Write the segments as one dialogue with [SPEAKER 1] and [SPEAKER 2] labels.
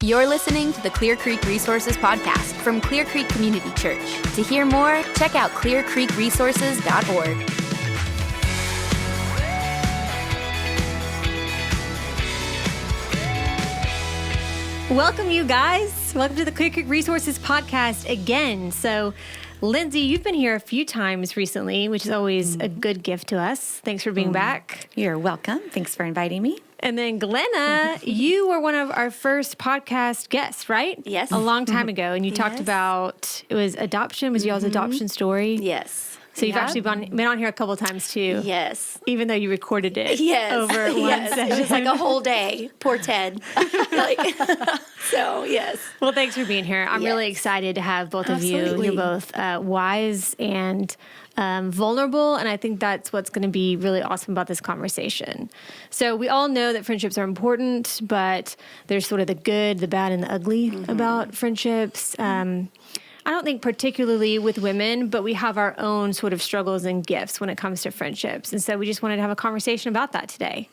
[SPEAKER 1] You're listening to the Clear Creek Resources podcast from Clear Creek Community Church. To hear more, check out clearcreekresources.org.
[SPEAKER 2] Welcome, you guys. Welcome to the Clear Creek Resources podcast again. So, Lindsey, you've been here a few times recently, which is always a good gift to us. Thanks for being back.
[SPEAKER 3] You're welcome. Thanks for inviting me.
[SPEAKER 2] And then Glenna, you were one of our first podcast guests, right?
[SPEAKER 4] Yes.
[SPEAKER 2] A long time ago. And you talked about, it was adoption, was y'all's adoption story?
[SPEAKER 4] Yes.
[SPEAKER 2] So you've actually been on here a couple times too.
[SPEAKER 4] Yes.
[SPEAKER 2] Even though you recorded it.
[SPEAKER 4] Yes.
[SPEAKER 2] Over one session.
[SPEAKER 4] It was like a whole day. Poor Ted. So, yes.
[SPEAKER 2] Well, thanks for being here. I'm really excited to have both of you. You're both wise and vulnerable, and I think that's what's going to be really awesome about this conversation. So we all know that friendships are important, but there's sort of the good, the bad, and the ugly about friendships. I don't think particularly with women, but we have our own sort of struggles and gifts when it comes to friendships. And so we just wanted to have a conversation about that today.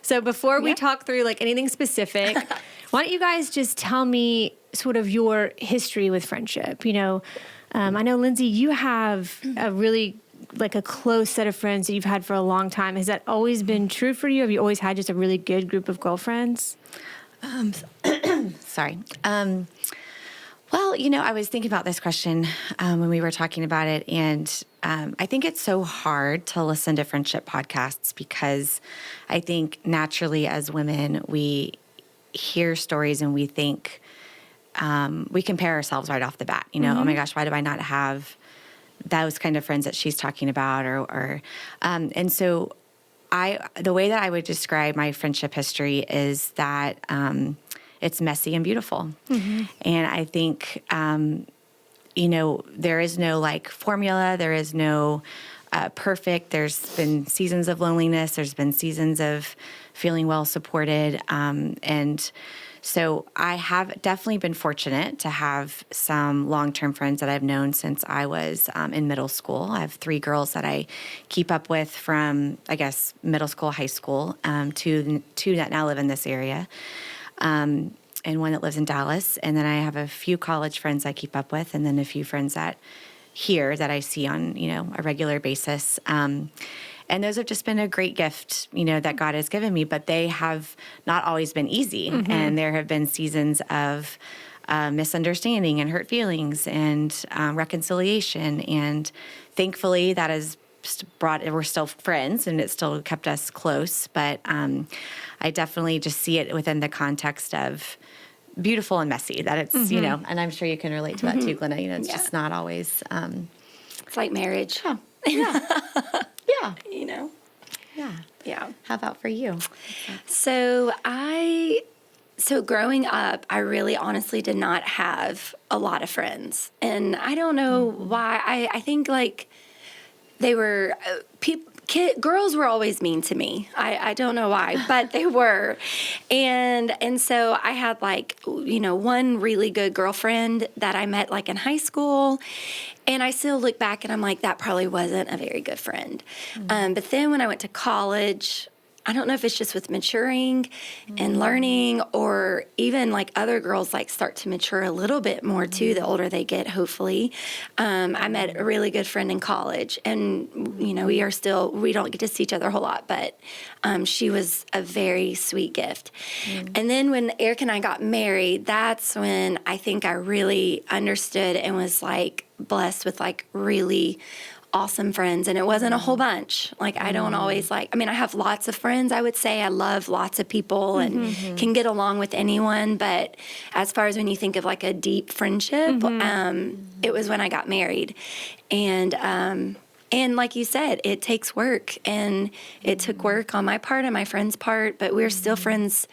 [SPEAKER 2] So before we talk through like anything specific, why don't you guys just tell me sort of your history with friendship? You know, I know, Lindsey, you have a really like a close set of friends that you've had for a long time. Has that always been true for you? Have you always had just a really good group of girlfriends?
[SPEAKER 3] Sorry. Well, you know, I was thinking about this question when we were talking about it, and I think it's so hard to listen to friendship podcasts because I think naturally as women, we hear stories and we think, we compare ourselves right off the bat. You know, oh my gosh, why do I not have those kind of friends that she's talking about? And so the way that I would describe my friendship history is that it's messy and beautiful. And I think, you know, there is no like formula. There is no perfect. There's been seasons of loneliness. There's been seasons of feeling well supported. And so I have definitely been fortunate to have some long-term friends that I've known since I was in middle school. I have 3 girls that I keep up with from, I guess, middle school, high school, two that now live in this area. And one that lives in Dallas. And then I have a few college friends I keep up with, and then a few friends that I see on, you know, a regular basis. And those have just been a great gift, you know, that God has given me, but they have not always been easy. And there have been seasons of misunderstanding and hurt feelings and reconciliation. And thankfully that has we're still friends and it still kept us close. But I definitely just see it within the context of beautiful and messy, that it's, you know, and I'm sure you can relate to that too, Glenna. You know, it's just not always.
[SPEAKER 4] It's like marriage.
[SPEAKER 3] Oh, yeah. Yeah.
[SPEAKER 4] You know?
[SPEAKER 3] Yeah.
[SPEAKER 4] Yeah.
[SPEAKER 3] How about for you?
[SPEAKER 4] So growing up, I really honestly did not have a lot of friends. And I don't know why. I think like they were girls were always mean to me. I don't know why, but they were. And so I had like, you know, one really good girlfriend that I met like in high school. And I still look back and I'm like, that probably wasn't a very good friend. But then when I went to college, I don't know if it's just with maturing and learning, or even like other girls like start to mature a little bit more too, the older they get, hopefully. I met a really good friend in college, and, you know, we don't get to see each other a whole lot, but she was a very sweet gift. And then when Eric and I got married, that's when I think I really understood and was like blessed with like really awesome friends. And it wasn't a whole bunch. Like, I don't always I have lots of friends, I would say. I love lots of people and can get along with anyone. But as far as when you think of like a deep friendship, it was when I got married. And like you said, it takes work, and it took work on my part and my friend's part, but we're still friends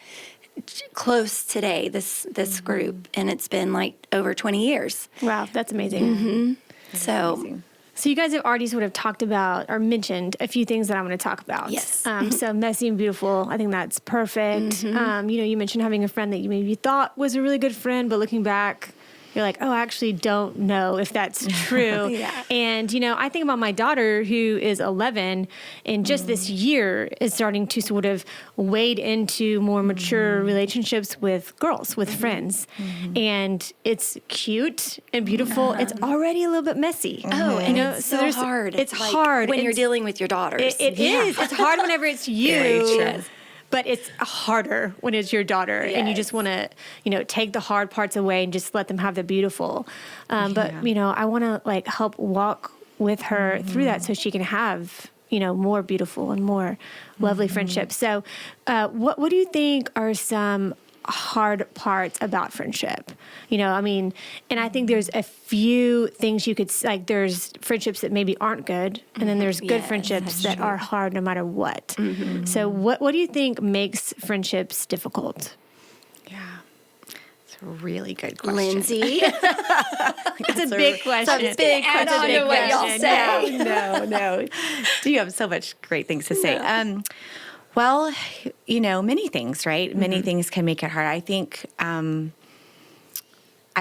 [SPEAKER 4] close today, this group. And it's been like over 20 years.
[SPEAKER 2] Wow, that's amazing.
[SPEAKER 4] So
[SPEAKER 2] amazing. So you guys have already sort of talked about or mentioned a few things that I want to talk about.
[SPEAKER 4] Yes.
[SPEAKER 2] So messy and beautiful, I think that's perfect. You know, you mentioned having a friend that you maybe thought was a really good friend, but looking back, you're like, oh, I actually don't know if that's true.
[SPEAKER 4] Yeah.
[SPEAKER 2] And, I think about my daughter who is 11 and just this year is starting to sort of wade into more mature relationships with girls, with friends. And it's cute and beautiful. It's already a little bit messy.
[SPEAKER 4] Oh, and it's so hard.
[SPEAKER 2] It's
[SPEAKER 4] like,
[SPEAKER 2] hard.
[SPEAKER 4] when you're dealing with your daughters.
[SPEAKER 2] It is. It's hard whenever it's you.
[SPEAKER 3] Very true.
[SPEAKER 2] But it's harder when it's your daughter, and you just want to, take the hard parts away and just let them have the beautiful. But I want to like help walk with her through that so she can have, more beautiful and more lovely friendships. So, what do you think are some hard parts about friendship? And I think there's a few things you could, like, there's friendships that maybe aren't good, and then there's good friendships that are hard no matter what. So what do you think makes friendships difficult?
[SPEAKER 3] Yeah. It's a really good question.
[SPEAKER 4] Lindsey.
[SPEAKER 2] It's a big question.
[SPEAKER 4] It's a big question. I don't know what y'all say.
[SPEAKER 3] No. You have so much great things to say. Well, many things, right? Many things can make it hard. I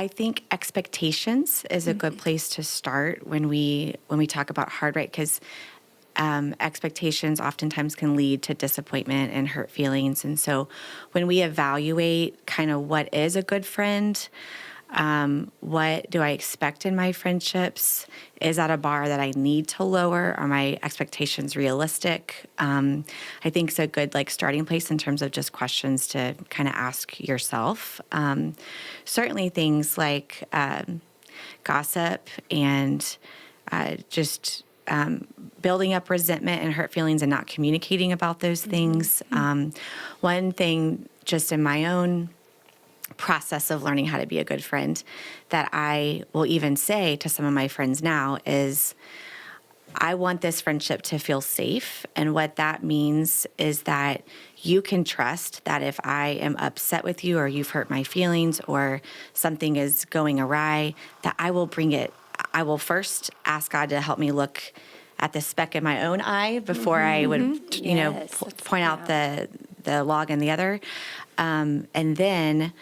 [SPEAKER 3] think expectations is a good place to start when we talk about hard, right? Because expectations oftentimes can lead to disappointment and hurt feelings. And so when we evaluate kind of what is a good friend, what do I expect in my friendships? Is that a bar that I need to lower? Are my expectations realistic? I think it's a good starting place in terms of just questions to kind of ask yourself. Certainly things like gossip and just building up resentment and hurt feelings and not communicating about those things. One thing just in my own process of learning how to be a good friend that I will even say to some of my friends now is I want this friendship to feel safe. And what that means is that you can trust that if I am upset with you or you've hurt my feelings or something is going awry, that I will bring it. I will first ask God to help me look at the speck in my own eye before I would, point out the log in the other. And then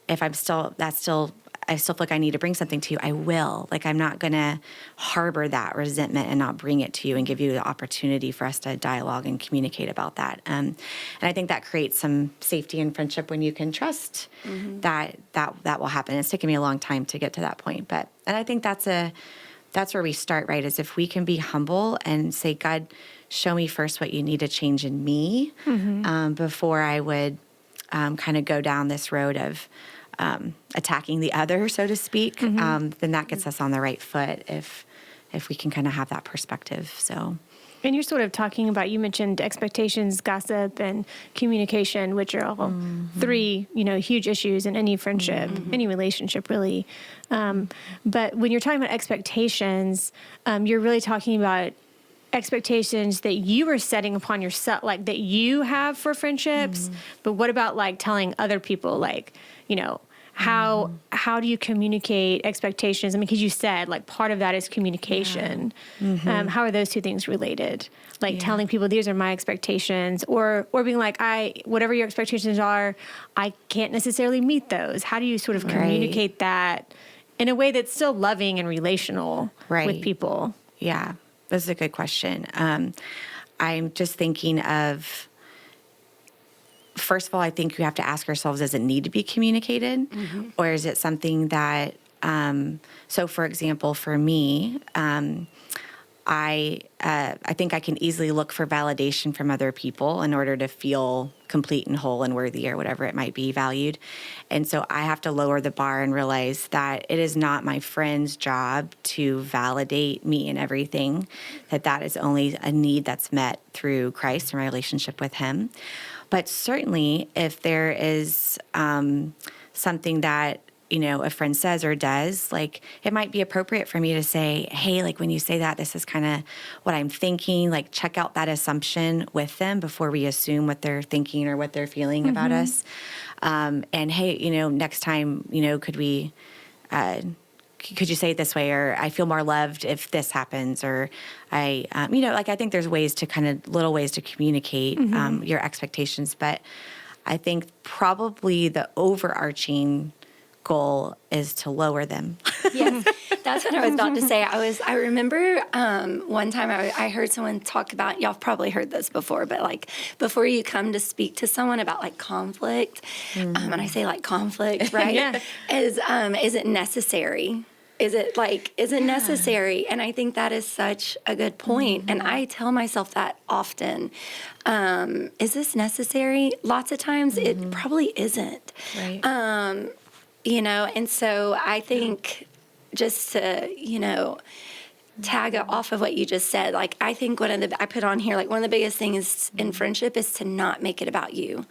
[SPEAKER 3] if I still feel like I need to bring something to you, I will. I'm not going to harbor that resentment and not bring it to you and give you the opportunity for us to dialogue and communicate about that. And I think that creates some safety in friendship when you can trust that will happen. It's taken me a long time to get to that point, and I think that's where we start, right? Is if we can be humble and say, God, show me first what you need to change in me before I would kind of go down this road of attacking the other, so to speak, then that gets us on the right foot if we can kind of have that perspective. So,
[SPEAKER 2] and you're sort of talking about, you mentioned expectations, gossip, and communication, which are all three, huge issues in any friendship, any relationship, really. But when you're talking about expectations, you're really talking about expectations that you are setting upon yourself, that you have for friendships. But what about telling other people, how do you communicate expectations? Because you said part of that is communication. How are those two things related? Telling people these are my expectations, or being whatever your expectations are, I can't necessarily meet those. How do you sort of communicate that in a way that's still loving and relational with people?
[SPEAKER 3] Yeah. That's a good question. I'm just thinking of, first of all, I think you have to ask ourselves, does it need to be communicated? Or is it something that, so for example, for me, I think I can easily look for validation from other people in order to feel complete and whole and worthy or whatever it might be, valued. And so I have to lower the bar and realize that it is not my friend's job to validate me and everything, that is only a need that's met through Christ and my relationship with him. But certainly if there is something that a friend says or does, it might be appropriate for me to say, hey, when you say that, this is kind of what I'm thinking, check out that assumption with them before we assume what they're thinking or what they're feeling about us. And hey, next time, could you say it this way? Or I feel more loved if this happens, or I think there's little ways to communicate your expectations. But I think probably the overarching goal is to lower them.
[SPEAKER 4] Yes, that's what I was about to say. I remember one time I heard someone talk about, y'all have probably heard this before, but like before you come to speak to someone about like conflict, and I say like conflict, right?
[SPEAKER 2] Yeah.
[SPEAKER 4] Is it necessary? Is it necessary? And I think that is such a good point. And I tell myself that often. Is this necessary? Lots of times it probably isn't.
[SPEAKER 3] Right.
[SPEAKER 4] And so I think just to, tag it off of what you just said, like I think I put on here, like one of the biggest things in friendship is to not make it about you.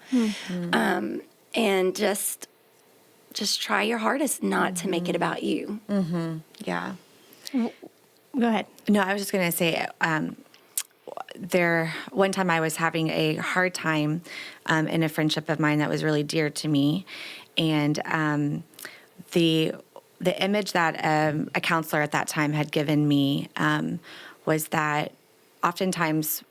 [SPEAKER 4] And just try your hardest not to make it about you.
[SPEAKER 3] Yeah.
[SPEAKER 2] Go ahead.
[SPEAKER 3] No, I was just going to say, one time I was having a hard time in a friendship of mine that was really dear to me. And the image that a counselor at that time had given me was that oftentimes,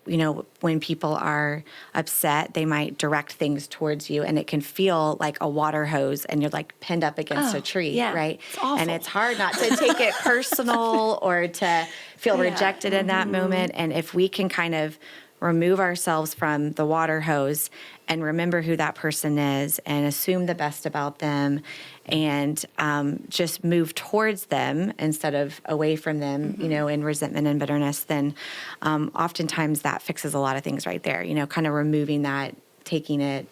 [SPEAKER 3] when people are upset, they might direct things towards you, and it can feel like a water hose, and you're like pinned up against a tree,
[SPEAKER 4] yeah.
[SPEAKER 3] right?
[SPEAKER 4] It's awful.
[SPEAKER 3] And it's hard not to take it personal or to feel rejected in that moment. And if we can kind of remove ourselves from the water hose and remember who that person is and assume the best about them and just move towards them instead of away from them, in resentment and bitterness, then oftentimes that fixes a lot of things right there, kind of removing that, taking it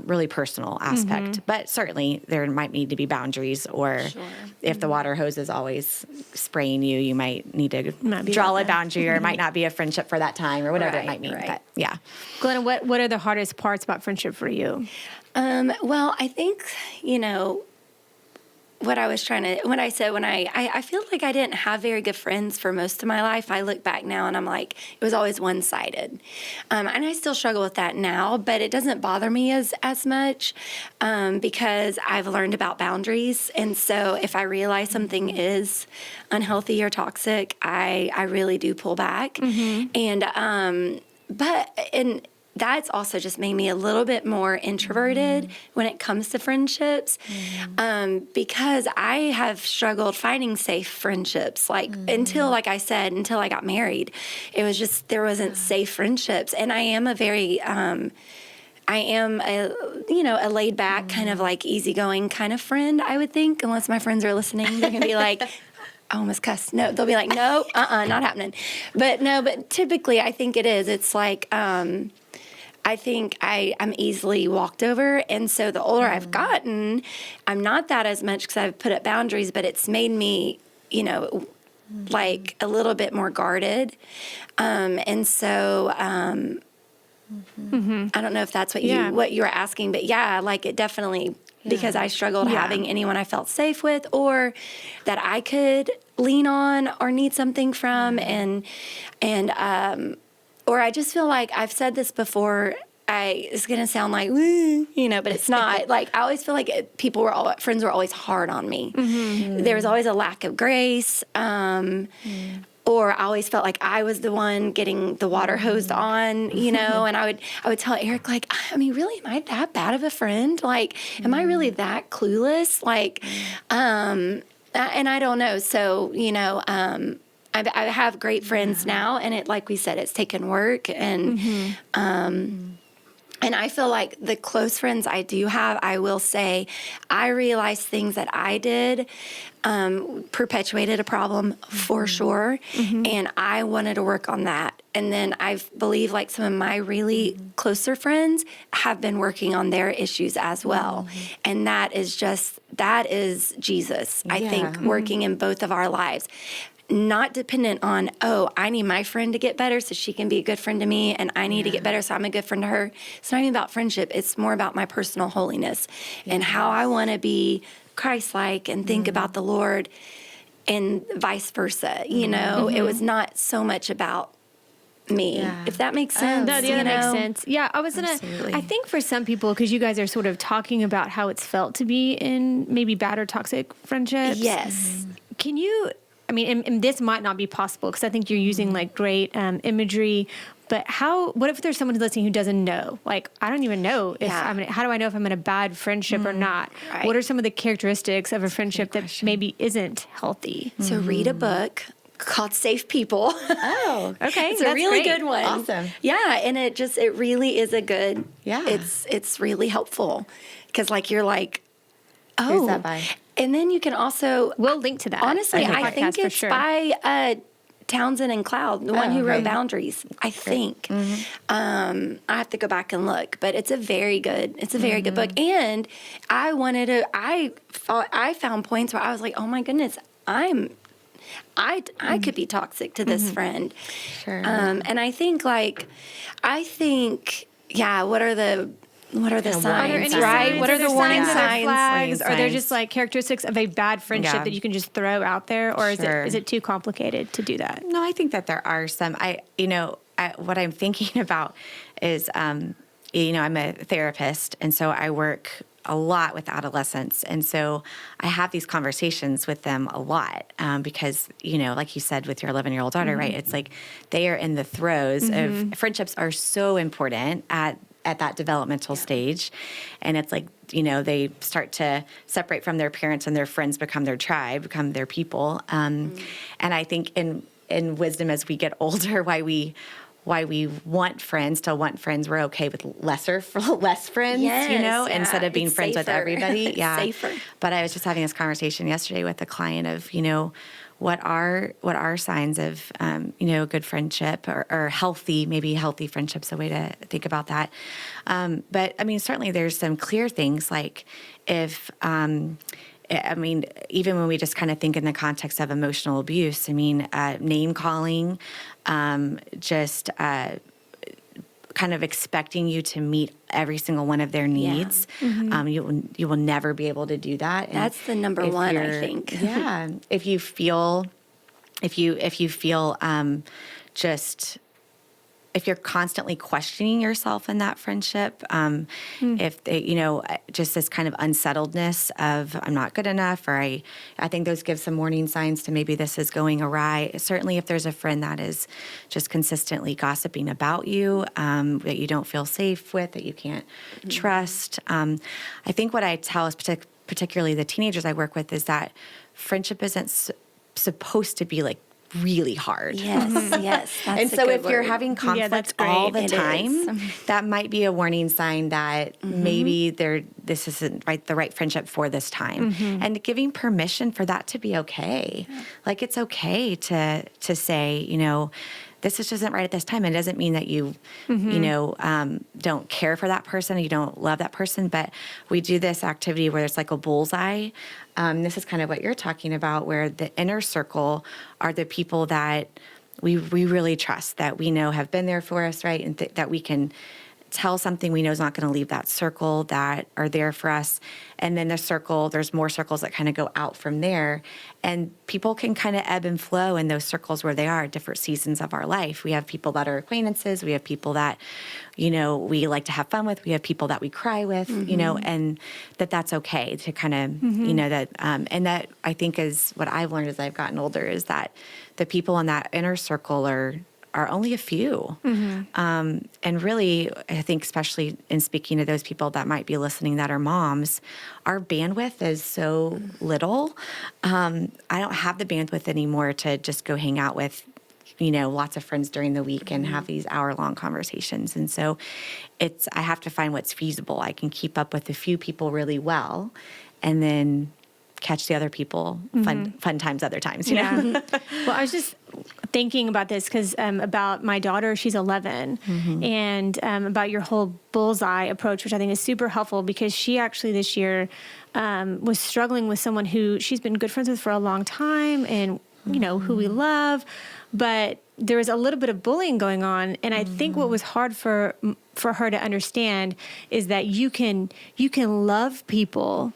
[SPEAKER 3] really personal aspect. But certainly there might need to be boundaries, or if the water hose is always spraying you, you might need to draw a boundary, or it might not be a friendship for that time, or whatever it might mean.
[SPEAKER 4] Right.
[SPEAKER 3] But yeah.
[SPEAKER 2] Glenna, what are the hardest parts about friendship for you?
[SPEAKER 4] Well, I think, what I was trying to, when I feel like I didn't have very good friends for most of my life. I look back now and I'm like, it was always one-sided. And I still struggle with that now, but it doesn't bother me as much because I've learned about boundaries. And so if I realize something is unhealthy or toxic, I really do pull back. And, that's also just made me a little bit more introverted when it comes to friendships, because I have struggled finding safe friendships. Until I got married, it was just, there wasn't safe friendships. And I am a laid back kind of like easygoing kind of friend, I would think, unless my friends are listening, they're going to be like, I almost cussed. No, they'll be like, no, not happening. But typically I think it is. It's like, I think I'm easily walked over. And so the older I've gotten, I'm not that as much because I've put up boundaries, but it's made me, like a little bit more guarded. And so I don't know if that's what you were asking, but like it definitely, because I struggled having anyone I felt safe with or that I could lean on or need something from. Or I just feel like I've said this before. It's going to sound like, but it's not. Like I always feel like friends were always hard on me. There was always a lack of grace. Or I always felt like I was the one getting the water hosed on, and I would tell Eric, like, I mean, really, am I that bad of a friend? Like, am I really that clueless? Like, and I don't know. So, I have great friends now, and like we said, it's taken work, and I feel like the close friends I do have, I will say, I realized things that I did perpetuated a problem for sure, and I wanted to work on that. And then I believe like some of my really closer friends have been working on their issues as well. And that is Jesus, I think, working in both of our lives. Not dependent on, I need my friend to get better so she can be a good friend to me, and I need to get better so I'm a good friend to her. It's not even about friendship. It's more about my personal holiness and how I want to be Christ-like and think about the Lord, and vice versa. It was not so much about me, if that makes sense.
[SPEAKER 2] That makes sense. Yeah, I think for some people, because you guys are sort of talking about how it's felt to be in maybe bad or toxic friendships.
[SPEAKER 4] Yes.
[SPEAKER 2] Can you... and this might not be possible because I think you're using like great imagery, But what if there's someone who's listening who doesn't know? Like, I don't even know if how do I know if I'm in a bad friendship or not?
[SPEAKER 4] Right.
[SPEAKER 2] What are some of the characteristics of a friendship that maybe isn't healthy?
[SPEAKER 4] So read a book called Safe People.
[SPEAKER 3] Oh,
[SPEAKER 2] Okay.
[SPEAKER 4] It's a really
[SPEAKER 2] great.
[SPEAKER 4] good one.
[SPEAKER 3] Awesome.
[SPEAKER 4] Yeah, and it really is a good,
[SPEAKER 3] Yeah.
[SPEAKER 4] it's really helpful. Because you're like,
[SPEAKER 3] Who's that by?
[SPEAKER 4] And then you can also,
[SPEAKER 2] We'll link to that.
[SPEAKER 4] honestly,
[SPEAKER 2] in the
[SPEAKER 4] I think
[SPEAKER 2] podcast for
[SPEAKER 4] it's
[SPEAKER 2] sure.
[SPEAKER 4] by Townsend and Cloud, the one who wrote
[SPEAKER 3] okay.
[SPEAKER 4] Boundaries, I think. I have to go back and look, but it's a very good book. And I found points where I was like, oh my goodness, I could be toxic to this friend.
[SPEAKER 3] Sure.
[SPEAKER 4] And I think what are the signs,
[SPEAKER 2] Are there any
[SPEAKER 4] right?
[SPEAKER 2] signs?
[SPEAKER 4] What are the warning
[SPEAKER 2] Are there
[SPEAKER 4] signs?
[SPEAKER 2] flags? Are there
[SPEAKER 3] signs.
[SPEAKER 2] just like characteristics of a bad friendship
[SPEAKER 3] Yeah.
[SPEAKER 2] that you can just throw out there, or
[SPEAKER 3] Sure.
[SPEAKER 2] is it too complicated to do that?
[SPEAKER 3] No, I think that there are some. What I'm thinking about is, I'm a therapist, and so I work a lot with adolescents, and so I have these conversations with them a lot because, like you said with your 11-year-old daughter, right? It's like they are in the throes of friendships are so important at that developmental stage. And it's like, they start to separate from their parents and their friends become their tribe, become their people. And I think in wisdom as we get older, why we want friends, we're okay with less friends,
[SPEAKER 4] Yes,
[SPEAKER 3] instead of being
[SPEAKER 4] it's
[SPEAKER 3] friends with
[SPEAKER 4] safer.
[SPEAKER 3] everybody.
[SPEAKER 4] It's
[SPEAKER 3] Yeah.
[SPEAKER 4] safer.
[SPEAKER 3] But I was just having this conversation yesterday with a client of, what are signs of, a good friendship or healthy friendship's a way to think about that. But I mean, certainly there's some clear things like if, even when we just kind of think in the context of emotional abuse, name calling, kind of expecting you to meet every single one of their needs. You will never be able to do that. And
[SPEAKER 4] That's the number
[SPEAKER 3] if
[SPEAKER 4] one, I
[SPEAKER 3] you're-
[SPEAKER 4] think.
[SPEAKER 3] Yeah. If you feel if you're constantly questioning yourself in that friendship, if they, just this kind of unsettledness of I'm not good enough, or I think those give some warning signs to maybe this is going awry. Certainly if there's a friend that is just consistently gossiping about you, that you don't feel safe with, that you can't trust. I think what I tell is particularly the teenagers I work with is that friendship isn't supposed to be like really hard.
[SPEAKER 4] Yes. That's
[SPEAKER 3] And
[SPEAKER 4] a
[SPEAKER 3] so
[SPEAKER 4] good
[SPEAKER 3] if you're
[SPEAKER 4] word.
[SPEAKER 3] having
[SPEAKER 2] that's
[SPEAKER 3] conflict
[SPEAKER 2] great.
[SPEAKER 3] all the
[SPEAKER 4] It
[SPEAKER 3] time,
[SPEAKER 4] is.
[SPEAKER 3] that might be a warning sign that maybe this isn't the right friendship for this time. And giving permission for that to be okay. Like it's okay to say, this just isn't right at this time. It doesn't mean that you, don't care for that person, you don't love that person. But we do this activity where it's like a bullseye. This is kind of what you're talking about, where the inner circle are the people that we really trust, that we know have been there for us, right? And that we can tell something we know is not going to leave that circle, that are there for us. And then there's more circles that kind of go out from there. And people can kind of ebb and flow in those circles where they are at different seasons of our life. We have people that are acquaintances. We have people that, we like to have fun with. We have people that we cry with, and that's okay to kind of, and that I think is what I've learned as I've gotten older is that the people in that inner circle are only a few. And really, I think especially in speaking to those people that might be listening that are moms, our bandwidth is so little. I don't have the bandwidth anymore to just go hang out with, lots of friends during the week and have these hour-long conversations. And so I have to find what's feasible. I can keep up with a few people really well and then catch the other people fun times other times,
[SPEAKER 2] Well, I was just thinking about this because about my daughter, she's 11, and about your whole bullseye approach, which I think is super helpful because she actually this year was struggling with someone who she's been good friends with for a long time and, who we love, but there was a little bit of bullying going on. And I think what was hard for her to understand is that you can love people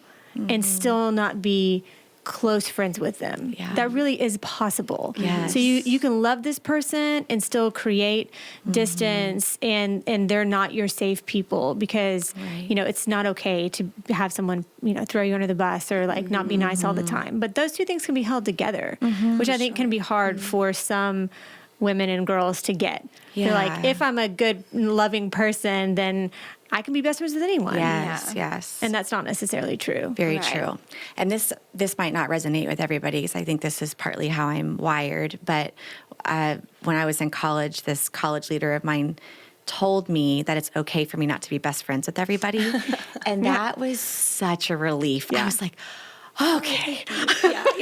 [SPEAKER 2] and still not be close friends with them.
[SPEAKER 3] Yeah.
[SPEAKER 2] That really is possible.
[SPEAKER 3] Yes.
[SPEAKER 2] So you can love this person and still create distance and they're not your safe people because, it's not okay to have someone, throw you under the bus or like not be nice all the time. But those two things can be held together, which I think can be hard for some women and girls to get. They're like, if I'm a good, loving person, then I can be best friends with anyone.
[SPEAKER 3] Yes.
[SPEAKER 2] And that's not necessarily true.
[SPEAKER 3] Very true. And this might not resonate with everybody, because I think this is partly how I'm wired. But when I was in college, this college leader of mine told me that it's okay for me not to be best friends with everybody. And that was such a relief. I was like, okay.
[SPEAKER 4] Thank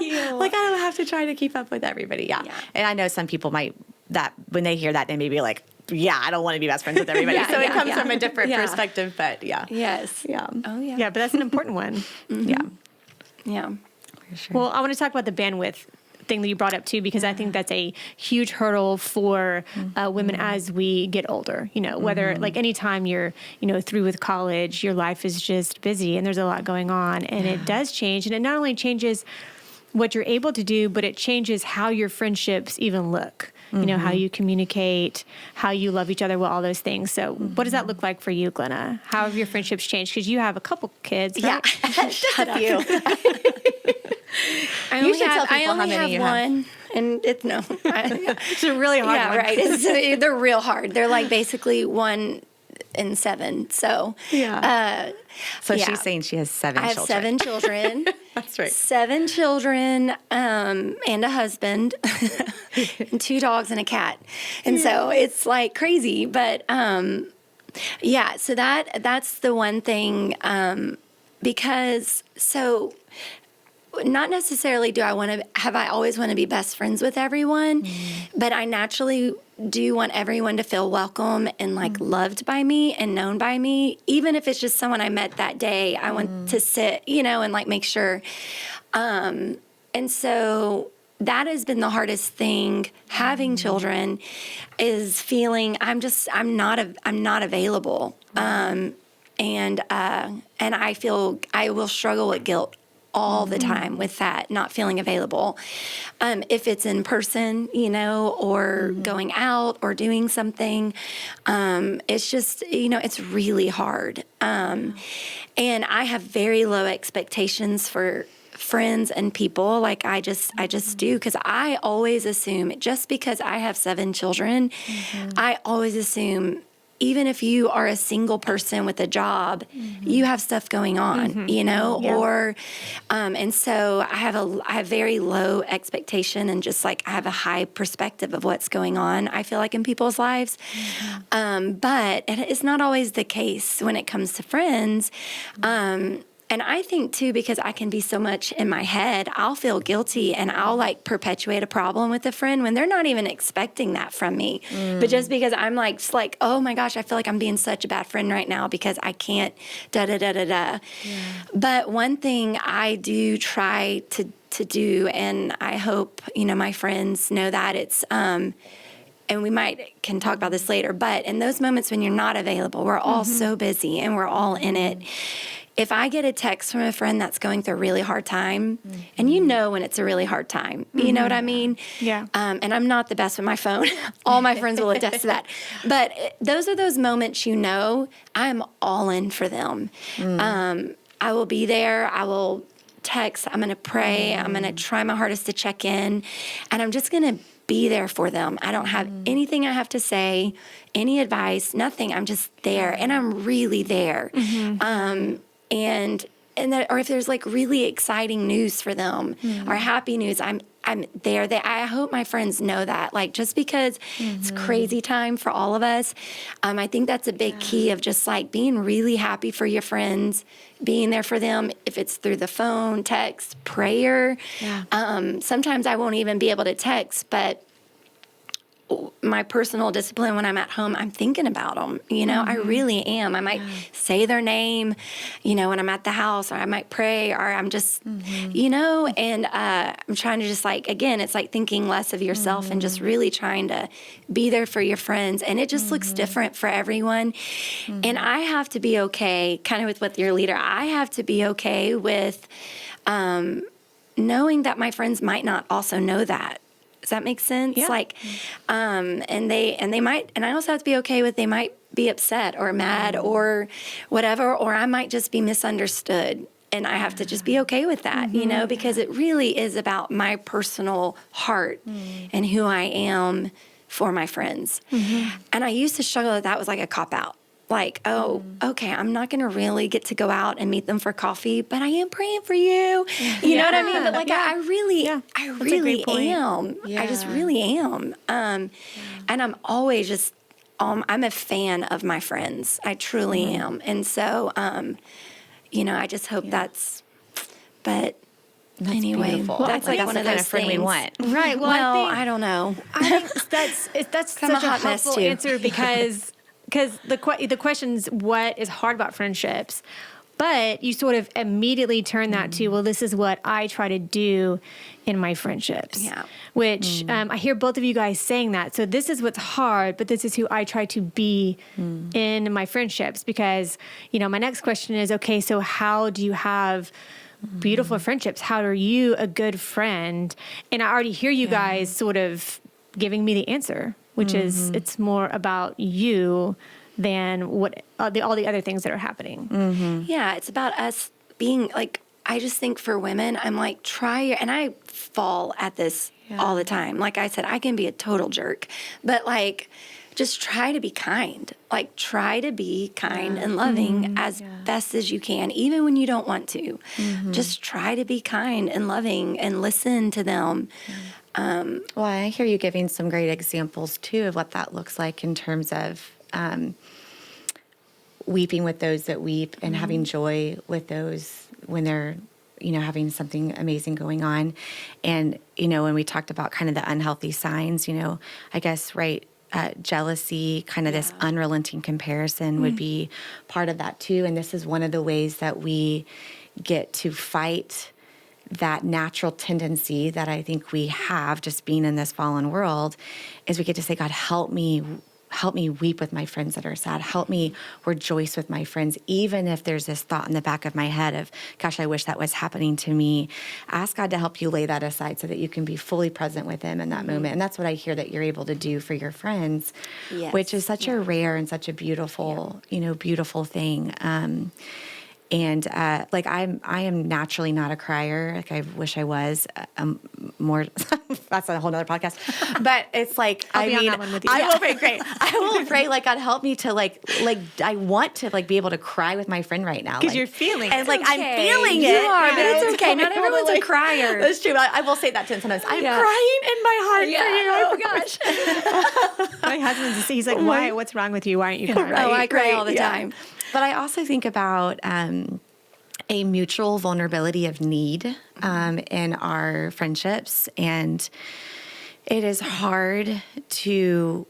[SPEAKER 4] you.
[SPEAKER 3] Like, I don't have to try to keep up with everybody. Yeah. And I know some people might, that when they hear that, they may be like, I don't want to be best friends with everybody. So it comes from a different perspective, but
[SPEAKER 4] Yes.
[SPEAKER 3] Yeah.
[SPEAKER 4] Oh, yeah.
[SPEAKER 2] Yeah, but that's an important one.
[SPEAKER 4] Yeah.
[SPEAKER 3] For sure.
[SPEAKER 2] Well, I want to talk about the bandwidth thing that you brought up too, because I think that's a huge hurdle for women as we get older. You know, whether like anytime you're, through with college, your life is just busy and there's a lot going on, and it does change. And it not only changes what you're able to do, but it changes how your friendships even look. You know, how you communicate, how you love each other, all those things. So what does that look like for you, Glenna? How have your friendships changed? Because you have a couple kids, right?
[SPEAKER 3] Just a few.
[SPEAKER 4] I
[SPEAKER 3] You
[SPEAKER 4] only
[SPEAKER 3] should tell
[SPEAKER 4] have, I
[SPEAKER 3] people how
[SPEAKER 4] only
[SPEAKER 3] many
[SPEAKER 4] have
[SPEAKER 3] you have.
[SPEAKER 4] one, and it's no.
[SPEAKER 2] It's a really hard one.
[SPEAKER 4] Right. They're real hard. They're like basically 1 and 7. So
[SPEAKER 3] So she's saying she has 7
[SPEAKER 4] I have
[SPEAKER 3] children.
[SPEAKER 4] 7 children.
[SPEAKER 3] That's right.
[SPEAKER 4] 7 children, and a husband, and 2 dogs and a cat. And so it's like crazy, but so that's the one thing, because not necessarily do I I always want to be best friends with everyone, but I naturally do want everyone to feel welcome and like loved by me and known by me. Even if it's just someone I met that day, I want to sit, and like make sure. And so that has been the hardest thing, having children, is feeling I'm not available. And I feel I will struggle with guilt all the time with that, not feeling available. If it's in person, or going out or doing something, it's just, it's really hard. And I have very low expectations for friends and people. Like I just do, because I always assume, just because I have 7 children, I always assume, even if you are a single person with a job, you have stuff going on, or, and so I have very low expectation, and just like I have a high perspective of what's going on, I feel like, in people's lives. But it's not always the case when it comes to friends. And I think too, because I can be so much in my head, I'll feel guilty and I'll like perpetuate a problem with a friend when they're not even expecting that from me. But just because I'm like, oh my gosh, I feel like I'm being such a bad friend right now because I can't But one thing I do try to do, and I hope, my friends know that, it's, and we can talk about this later, but in those moments when you're not available, we're all so busy and we're all in it. If I get a text from a friend that's going through a really hard time, and when it's a really hard time, you know what I mean?
[SPEAKER 2] Yeah.
[SPEAKER 4] And I'm not the best with my phone. All my friends will attest to that. But those are those moments, I'm all in for them. I will be there. I will text. I'm going to pray. I'm going to try my hardest to check in. And I'm just going to be there for them. I don't have anything I have to say, any advice, nothing. I'm just there, and I'm really there. Or if there's like really exciting news for them or happy news, I'm there. I hope my friends know that. Like, just because it's crazy time for all of us, I think that's a big key of just like being really happy for your friends, being there for them. If it's through the phone, text, prayer. Sometimes I won't even be able to text, but my personal discipline when I'm at home, I'm thinking about them. I really am. I might say their name, when I'm at the house, or I might pray, or I'm just, and I'm trying to just like, again, it's like thinking less of yourself and just really trying to be there for your friends. And it just looks different for everyone. And I have to be okay, kind of with your leader, I have to be okay with knowing that my friends might not also know that. Does that make sense?
[SPEAKER 2] Yeah.
[SPEAKER 4] Like, and they might, and I also have to be okay with, they might be upset or mad or whatever, or I might just be misunderstood. And I have to just be okay with that, you know, because it really is about my personal heart and who I am for my friends. And I used to struggle that was like a cop-out. Like, oh, okay, I'm not going to really get to go out and meet them for coffee, but I am praying for you. You know what I mean? But like, I really am. I just really am. And I'm always just, I'm a fan of my friends. I truly am. And so, you know, I just hope that's anyway,
[SPEAKER 3] beautiful.
[SPEAKER 4] that's like one of those
[SPEAKER 3] friend we
[SPEAKER 4] things.
[SPEAKER 3] want.
[SPEAKER 2] Right.
[SPEAKER 4] Well, I don't know.
[SPEAKER 2] I think that's
[SPEAKER 4] I'm a
[SPEAKER 2] such a
[SPEAKER 4] hot mess,
[SPEAKER 2] helpful
[SPEAKER 4] too.
[SPEAKER 2] answer because the question's what is hard about friendships, but you sort of immediately turn that to, well, this is what I try to do in my friendships.
[SPEAKER 4] Yeah.
[SPEAKER 2] Which I hear both of you guys saying that. So this is what's hard, but this is who I try to be in my friendships. Because, you know, my next question is, okay, so how do you have beautiful friendships? How are you a good friend? And I already hear you guys sort of giving me the answer, which is it's more about you than what all the other things that are happening.
[SPEAKER 4] Yeah, it's about us being like, I just think for women, I'm like, and I fall at this all the time. Like I said, I can be a total jerk, but like, just try to be kind. Like, try to be kind and loving as best as you can, even when you don't want to. Just try to be kind and loving and listen to them.
[SPEAKER 3] Well, I hear you giving some great examples, too, of what that looks like in terms of weeping with those that weep and having joy with those when they're, you know, having something amazing going on. And, you know, when we talked about kind of the unhealthy signs, you know, I guess, right, jealousy, kind of this unrelenting comparison would be part of that, too. And this is one of the ways that we get to fight that natural tendency that I think we have just being in this fallen world, is we get to say, God, help me weep with my friends that are sad. Help me rejoice with my friends, even if there's this thought in the back of my head of, gosh, I wish that was happening to me. Ask God to help you lay that aside so that you can be fully present with him in that moment. And that's what I hear that you're able to do for your friends, which is such a rare and such a beautiful, you know, beautiful thing. And like I am naturally not a crier. Like I wish I was more. That's a whole nother podcast. But it's like
[SPEAKER 2] I'll be on that one with you.
[SPEAKER 3] I will pray. Great. I will pray. Like God help me to like I want to like be able to cry with my friend right now
[SPEAKER 2] Because
[SPEAKER 3] like,
[SPEAKER 2] you're feeling
[SPEAKER 3] and
[SPEAKER 2] it.
[SPEAKER 3] like I'm feeling
[SPEAKER 4] You
[SPEAKER 3] it.
[SPEAKER 4] are, but
[SPEAKER 3] know?
[SPEAKER 4] it's okay. Not everyone's a crier.
[SPEAKER 3] That's true. But I will say that to him sometimes. I'm crying in my heart for you.
[SPEAKER 4] Oh gosh.
[SPEAKER 2] My husband's he's like, why? What's wrong with you? Why aren't you crying?
[SPEAKER 4] Oh, I cry all the time.
[SPEAKER 3] But I also think about a mutual vulnerability of need in our friendships. And it is hard to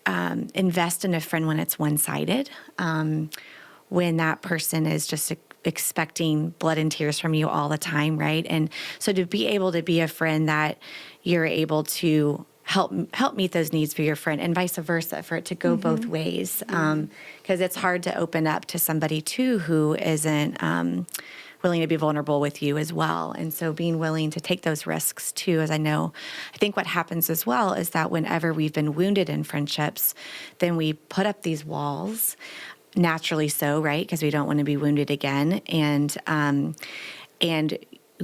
[SPEAKER 3] invest in a friend when it's one-sided, when that person is just expecting blood and tears from you all the time, right? And so to be able to be a friend that you're able to help meet those needs for your friend, and vice versa, for it to go both ways. Because it's hard to open up to somebody too who isn't willing to be vulnerable with you as well. And so being willing to take those risks too, as I think what happens as well is that whenever we've been wounded in friendships, then we put up these walls, naturally so, right? Because we don't want to be wounded again. And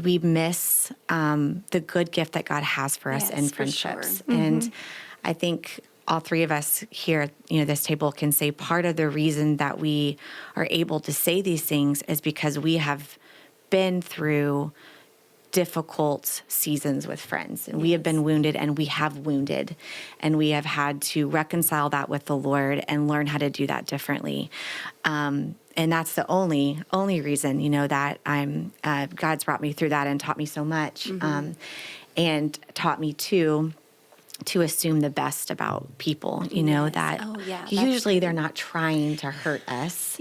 [SPEAKER 3] we miss the good gift that God has for us in friendships.
[SPEAKER 4] Sure.
[SPEAKER 3] And I think all three of us here, you know, this table can say part of the reason that we are able to say these things is because we have been through difficult seasons with friends, and we have been wounded, and we have wounded, and we have had to reconcile that with the Lord and learn how to do that differently. And that's the only reason, you know, that God's brought me through that and taught me so much, and taught me to assume the best about people, you know, that usually they're not trying to hurt us.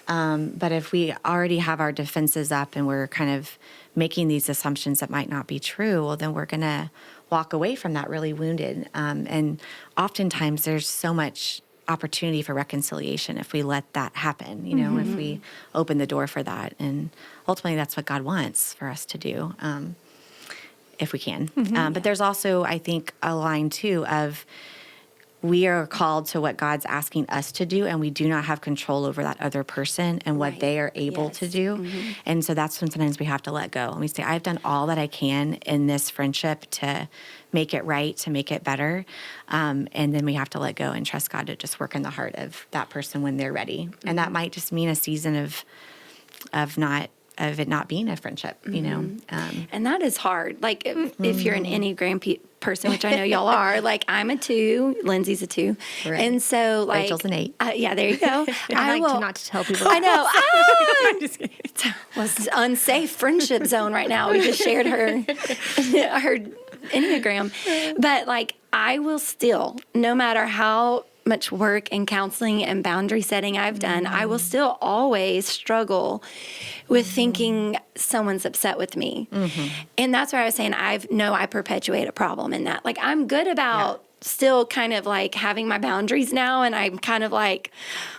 [SPEAKER 3] But if we already have our defenses up and we're kind of making these assumptions that might not be true, well, then we're going to walk away from that really wounded. And oftentimes there's so much opportunity for reconciliation if we let that happen, you know, if we open the door for that. And ultimately that's what God wants for us to do. If we can. But there's also, I think, a line too of we are called to what God's asking us to do, and we do not have control over that other person and what they are able to do. And so that's when sometimes we have to let go. And we say, I've done all that I can in this friendship to make it right, to make it better. And then we have to let go and trust God to just work in the heart of that person when they're ready. And that might just mean a season of it not being a friendship, you know.
[SPEAKER 4] And that is hard. Like if you're an Enneagram person, which I know y'all are, like I'm a 2, Lindsey's a 2.
[SPEAKER 3] Right.
[SPEAKER 4] And so like
[SPEAKER 3] Rachel's an 8.
[SPEAKER 4] Yeah, there you go.
[SPEAKER 2] I like not to tell people.
[SPEAKER 4] I know.
[SPEAKER 2] I'm just kidding.
[SPEAKER 4] Was unsafe friendship zone right now. We just shared her Enneagram. But like I will still, no matter how much work and counseling and boundary setting I've done, I will still always struggle with thinking someone's upset with me. And that's where I was saying I perpetuate a problem in that. Like I'm good about still kind of like having my boundaries now, and I'm kind of like,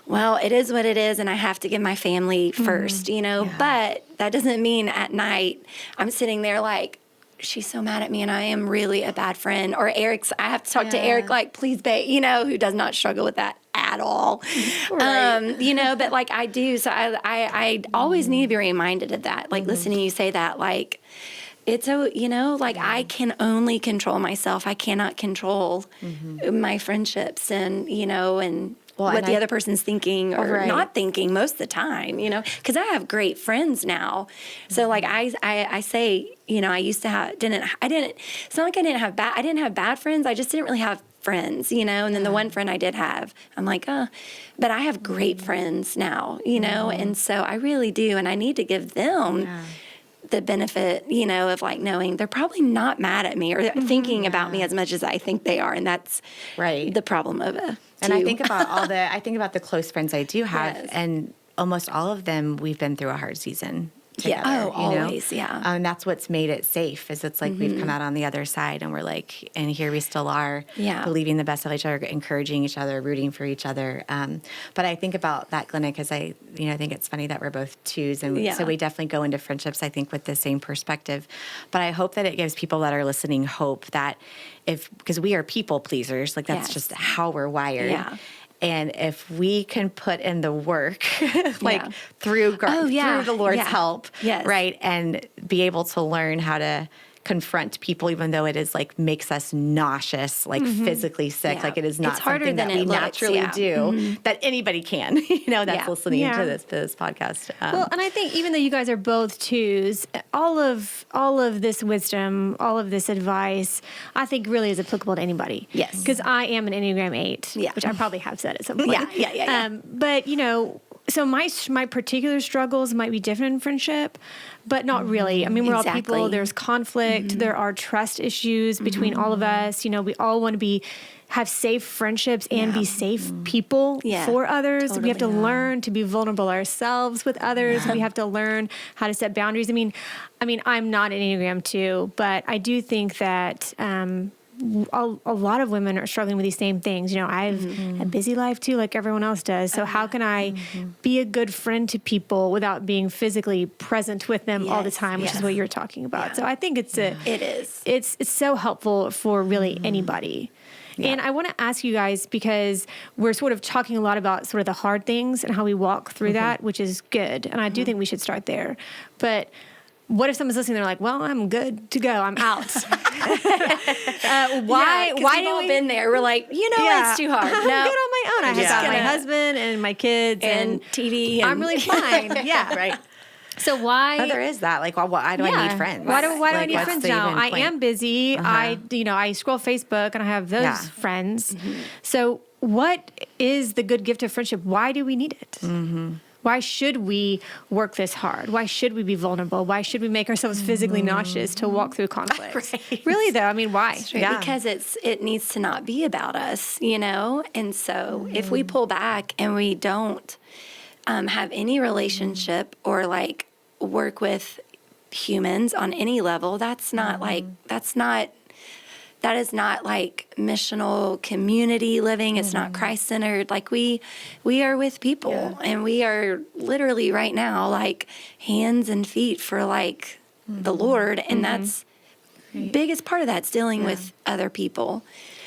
[SPEAKER 4] well, it is what it is, and I have to give my family first, you know, but that doesn't mean at night I'm sitting there like, she's so mad at me and I am really a bad friend. Or I have to talk to Eric like, please, babe, you know, who does not struggle with that at all. Right. You know, but like I do. So I always need to be reminded of that. Like listening to you say that, like, it's you know, like I can only control myself. I cannot control my friendships and, you know, and what the other person's thinking or not thinking most of the time, you know, because I have great friends now. So like I say, you know, I used to have, it's not like I didn't have bad friends. I just didn't really have friends, you know, and then the one friend I did have, I'm like, but I have great friends now, you know, and so I really do. And I need to give them the benefit, you know, of like knowing they're probably not mad at me or thinking about me as much as I think they are. And that's the problem of it.
[SPEAKER 3] And I think about the close friends I do have, and almost all of them, we've been through a hard season together.
[SPEAKER 4] Yeah. Always. Yeah.
[SPEAKER 3] And that's what's made it safe, is it's like we've come out on the other side and we're like, and here we still are, believing the best of each other, encouraging each other, rooting for each other. But I think about that, Glenna, because I think it's funny that we're both 2s. And so we definitely go into friendships, I think, with the same perspective. But I hope that it gives people that are listening hope that because we are people pleasers, like that's just how we're wired. Yeah. And if we can put in the work, through the Lord's help, right, and be able to learn how to confront people, even though it is like makes us nauseous, like physically sick, like it is not something that we naturally do, that anybody can, you know, that's listening to this podcast.
[SPEAKER 2] Well, and I think even though you guys are both 2s, all of this wisdom, all of this advice, I think really is applicable to anybody. Yes. Because I am an Enneagram 8, which I probably have said at some point. But, you know, so my particular struggles might be different in friendship, but not really. I mean, we're all people. There's conflict. There are trust issues between all of us. You know, we all want to have safe friendships and be safe people for others. Totally. We have to learn to be vulnerable ourselves with others. We have to learn how to set boundaries. I mean, I'm not an Enneagram 2, but I do think that a lot of women are struggling with these same things. You know, I have a busy life too, like everyone else does. So how can I be a good friend to people without being physically present with them all the time, which is what you're talking about. Yeah. So I think it's so helpful for really anybody. Yeah. And I want to ask you guys, because we're sort of talking a lot about sort of the hard things and how we walk through that, which is good. And I do think we should start there. But what if someone's listening? They're like, "Well, I'm good to go. I'm out." Why?
[SPEAKER 4] Why we've all been there? We're like, it's too hard.
[SPEAKER 2] I'm good on my own. I got my husband and my kids and
[SPEAKER 4] TV. And
[SPEAKER 2] I'm really fine.
[SPEAKER 3] Right.
[SPEAKER 2] So why?
[SPEAKER 3] Oh, there is that. Like, why do I need friends?
[SPEAKER 2] Why do I need friends now? I am busy. I scroll Facebook and I have those friends. So what is the good gift of friendship? Why do we need it? Why should we work this hard? Why should we be vulnerable? Why should we make ourselves physically nauseous to walk through conflict? Really, though, I mean, why?
[SPEAKER 4] Because it needs to not be about us, you know? And so if we pull back and we don't have any relationship or like work with humans on any level, that is not like missional community living. It's not Christ-centered. Like we are with people and we are literally right now like hands and feet for like the Lord. And that's biggest part of that's dealing with other people.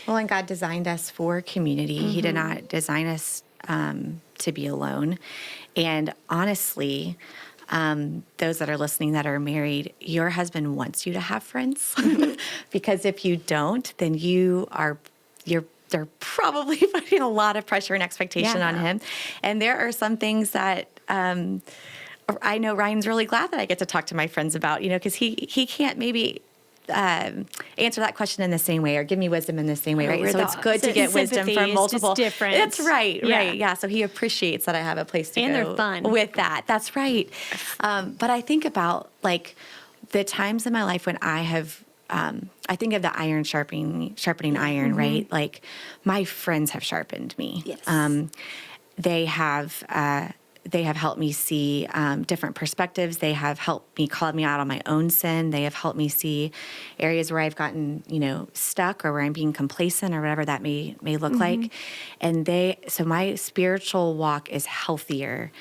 [SPEAKER 3] Well, and God designed us for community. He did not design us to be alone. And honestly, those that are listening that are married, your husband wants you to have friends. Because if you don't, then they're probably putting a lot of pressure and expectation on him. And there are some things that I know Ryan's really glad that I get to talk to my friends about, because he can't maybe answer that question in the same way or give me wisdom in the same way, right? So it's good to get wisdom from multiple.
[SPEAKER 2] Just different.
[SPEAKER 3] That's right, right. Yeah. So he appreciates that I have a place to go.
[SPEAKER 2] And they're fun.
[SPEAKER 3] With that. That's right. But I think about like the times in my life when I have, I think of the iron sharpening iron, right? Like my friends have sharpened me.
[SPEAKER 4] Yes.
[SPEAKER 3] They have helped me see different perspectives. They have helped me, called me out on my own sin. They have helped me see areas where I've gotten, stuck or where I'm being complacent or whatever that may look like. And so my spiritual walk is healthier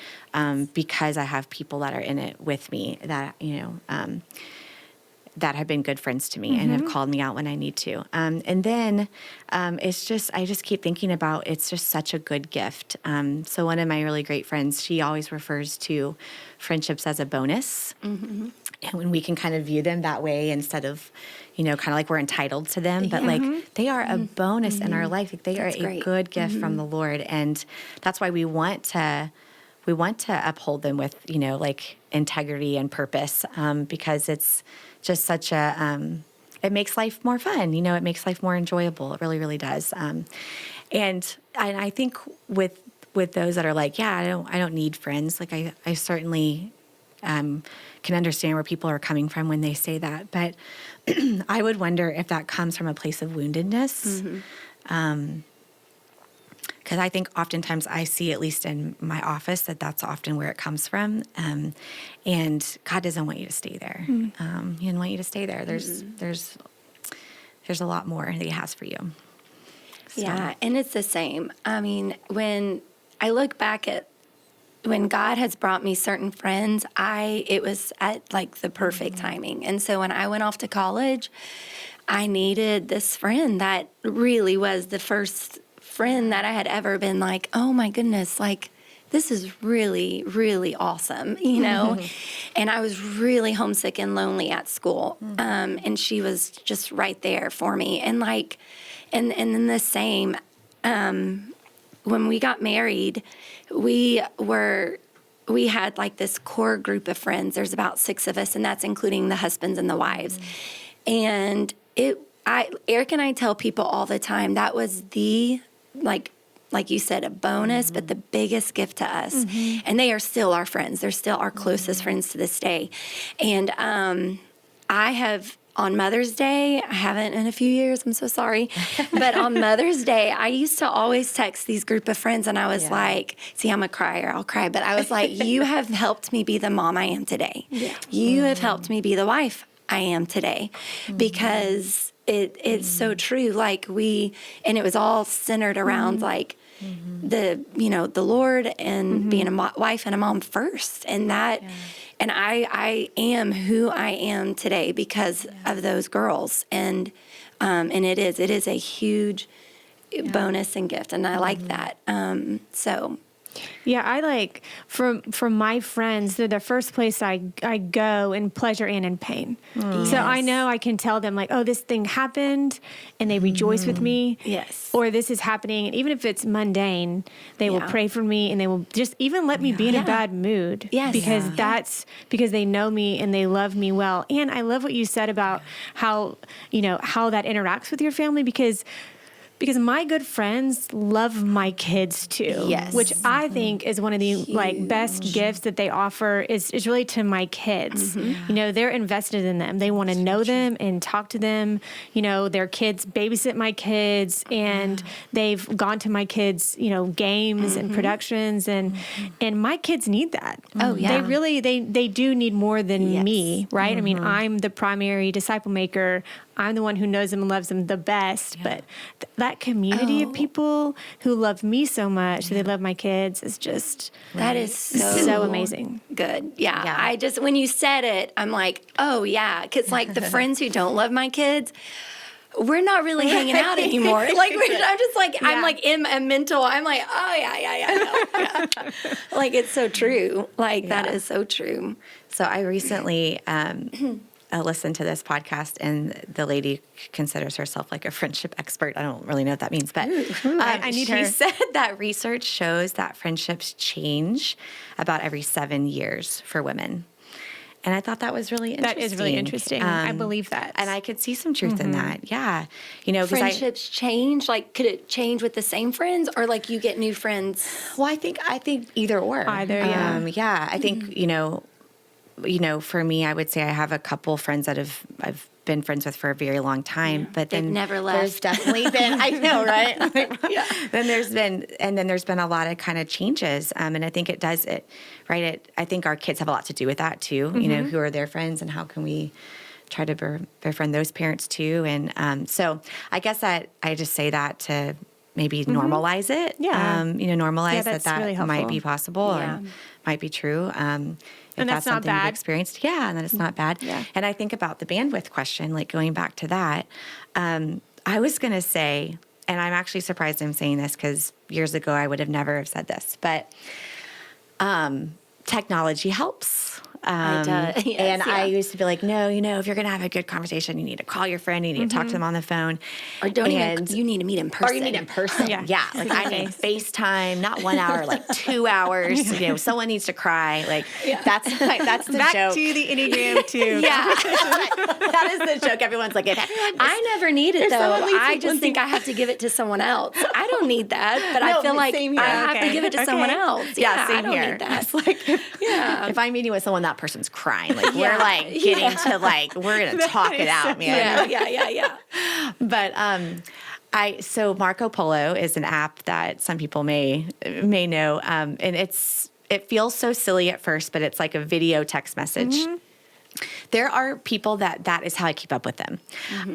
[SPEAKER 3] because I have people that are in it with me that, that have been good friends to me and have called me out when I need to. And then I just keep thinking about, it's just such a good gift. So one of my really great friends, she always refers to friendships as a bonus. And when we can kind of view them that way instead of, kind of like we're entitled to them, but like they are a bonus in our life. Like they are a good gift from the Lord. And that's why we want to uphold them with, like integrity and purpose, because it's just such it makes life more fun. It makes life more enjoyable. It really, really does. And I think with those that are like, yeah, I don't need friends. Like I certainly can understand where people are coming from when they say that. But I would wonder if that comes from a place of woundedness. Because I think oftentimes I see, at least in my office, that's often where it comes from. And God doesn't want you to stay there. He doesn't want you to stay there. There's a lot more that he has for you. So.
[SPEAKER 4] Yeah, and it's the same. I mean, when I look back at when God has brought me certain friends, it was at like the perfect timing. And so when I went off to college, I needed this friend that really was the first friend that I had ever been like, oh my goodness, like this is really, really awesome, And I was really homesick and lonely at school. And she was just right there for me. And like, and then the same, when we got married, we had like this core group of friends. There's about 6 of us, and that's including the husbands and the wives. And Eric and I tell people all the time that was the, like you said, a bonus, but the biggest gift to us. And they are still our friends. They're still our closest friends to this day. And I have, on Mother's Day, I haven't in a few years, I'm so sorry, but on Mother's Day, I used to always text these group of friends, and I was like, see, I'm a crier, I'll cry, but I was like, you have helped me be the mom I am today. You have helped me be the wife I am today, because it's so true. Like and it was all centered around like the Lord and being a wife and a mom first, and that, and I am who I am today because of those girls, and it is a huge bonus and gift, and I like that. So.
[SPEAKER 2] Yeah, I like from my friends, they're the first place I go in pleasure and in pain. So I know I can tell them like, oh, this thing happened, and they rejoice with me.
[SPEAKER 4] Yes.
[SPEAKER 2] Or this is happening, and even if it's mundane, they will pray for me, and they will just even let me be in a bad mood.
[SPEAKER 4] Yes.
[SPEAKER 2] Because that's because they know me and they love me well. And I love what you said about how that interacts with your family, because my good friends love my kids too.
[SPEAKER 4] Yes.
[SPEAKER 2] Which I think is one of the like best gifts that they offer is really to my kids. They're invested in them. They want to know them and talk to them. Their kids babysit my kids, and they've gone to my kids, games and productions, and my kids need that.
[SPEAKER 4] Oh yeah.
[SPEAKER 2] They really they do need more than me, right? I mean, I'm the primary disciple maker. I'm the one who knows them and loves them the best, but that community of people who love me so much, that they love my kids, is just
[SPEAKER 4] that is
[SPEAKER 2] so amazing.
[SPEAKER 4] Good. Yeah. I just, when you said it, I'm like, oh yeah, because like the friends who don't love my kids, we're not really hanging out anymore. Like, I'm just like, I'm like in a mental, I'm like, oh, yeah. Like, it's so true. Like, that is so true.
[SPEAKER 3] So I recently listened to this podcast, and the lady considers herself like a friendship expert. I don't really know what that means, but
[SPEAKER 2] I need her.
[SPEAKER 3] She said that research shows that friendships change about every 7 years for women. And I thought that was really interesting.
[SPEAKER 2] That is really interesting. I believe that.
[SPEAKER 3] And I could see some truth in that. Yeah. You know,
[SPEAKER 4] friendships change. Like, could it change with the same friends, or like you get new friends?
[SPEAKER 3] Well, I think either or.
[SPEAKER 2] Either, yeah.
[SPEAKER 3] Yeah. I think, you know, for me, I would say I have a couple friends that I've been friends with for a very long time, but then
[SPEAKER 4] they've never
[SPEAKER 3] there's
[SPEAKER 4] left.
[SPEAKER 3] definitely been, I know, right? Then there's been a lot of kind of changes. And I think it does it, right? I think our kids have a lot to do with that too. You know, who are their friends and how can we try to befriend those parents too? And so I guess that I just say that to maybe normalize it.
[SPEAKER 2] Yeah.
[SPEAKER 3] Normalize
[SPEAKER 2] that's
[SPEAKER 3] that
[SPEAKER 2] really
[SPEAKER 3] might
[SPEAKER 2] helpful.
[SPEAKER 3] be possible and might be true. If
[SPEAKER 2] And that's not
[SPEAKER 3] something you've
[SPEAKER 2] bad.
[SPEAKER 3] experienced. Yeah, and that it's not bad.
[SPEAKER 2] Yeah.
[SPEAKER 3] And I think about the bandwidth question, like going back to that, I was going to say, and I'm actually surprised I'm saying this because years ago I would have never have said this, but technology helps.
[SPEAKER 4] Yes,
[SPEAKER 3] I used to be like, no, if you're going to have a good conversation, you need to call your friend, you need to talk to them on the phone.
[SPEAKER 4] Or you need to meet in person.
[SPEAKER 3] Or you meet in person.
[SPEAKER 2] Yeah.
[SPEAKER 3] Like I need FaceTime, not 1 hour, like 2 hours. Someone needs to cry. Like that's the
[SPEAKER 2] Back
[SPEAKER 3] joke.
[SPEAKER 2] to the Enneagram 2.
[SPEAKER 3] That is the joke. Everyone's like,
[SPEAKER 4] I never need it though. I just think I have to give it to someone else. I don't need that, but I feel like
[SPEAKER 3] same here.
[SPEAKER 4] I have to give it to someone else.
[SPEAKER 3] Yeah, same
[SPEAKER 4] I don't
[SPEAKER 3] here.
[SPEAKER 4] need that.
[SPEAKER 3] It's like, if I'm meeting with someone, that person's crying. Like we're like getting to like we're gonna talk it out, man.
[SPEAKER 4] Yeah.
[SPEAKER 3] But so Marco Polo is an app that some people may know, and it feels so silly at first, but it's like a video text message. There are people that is how I keep up with them.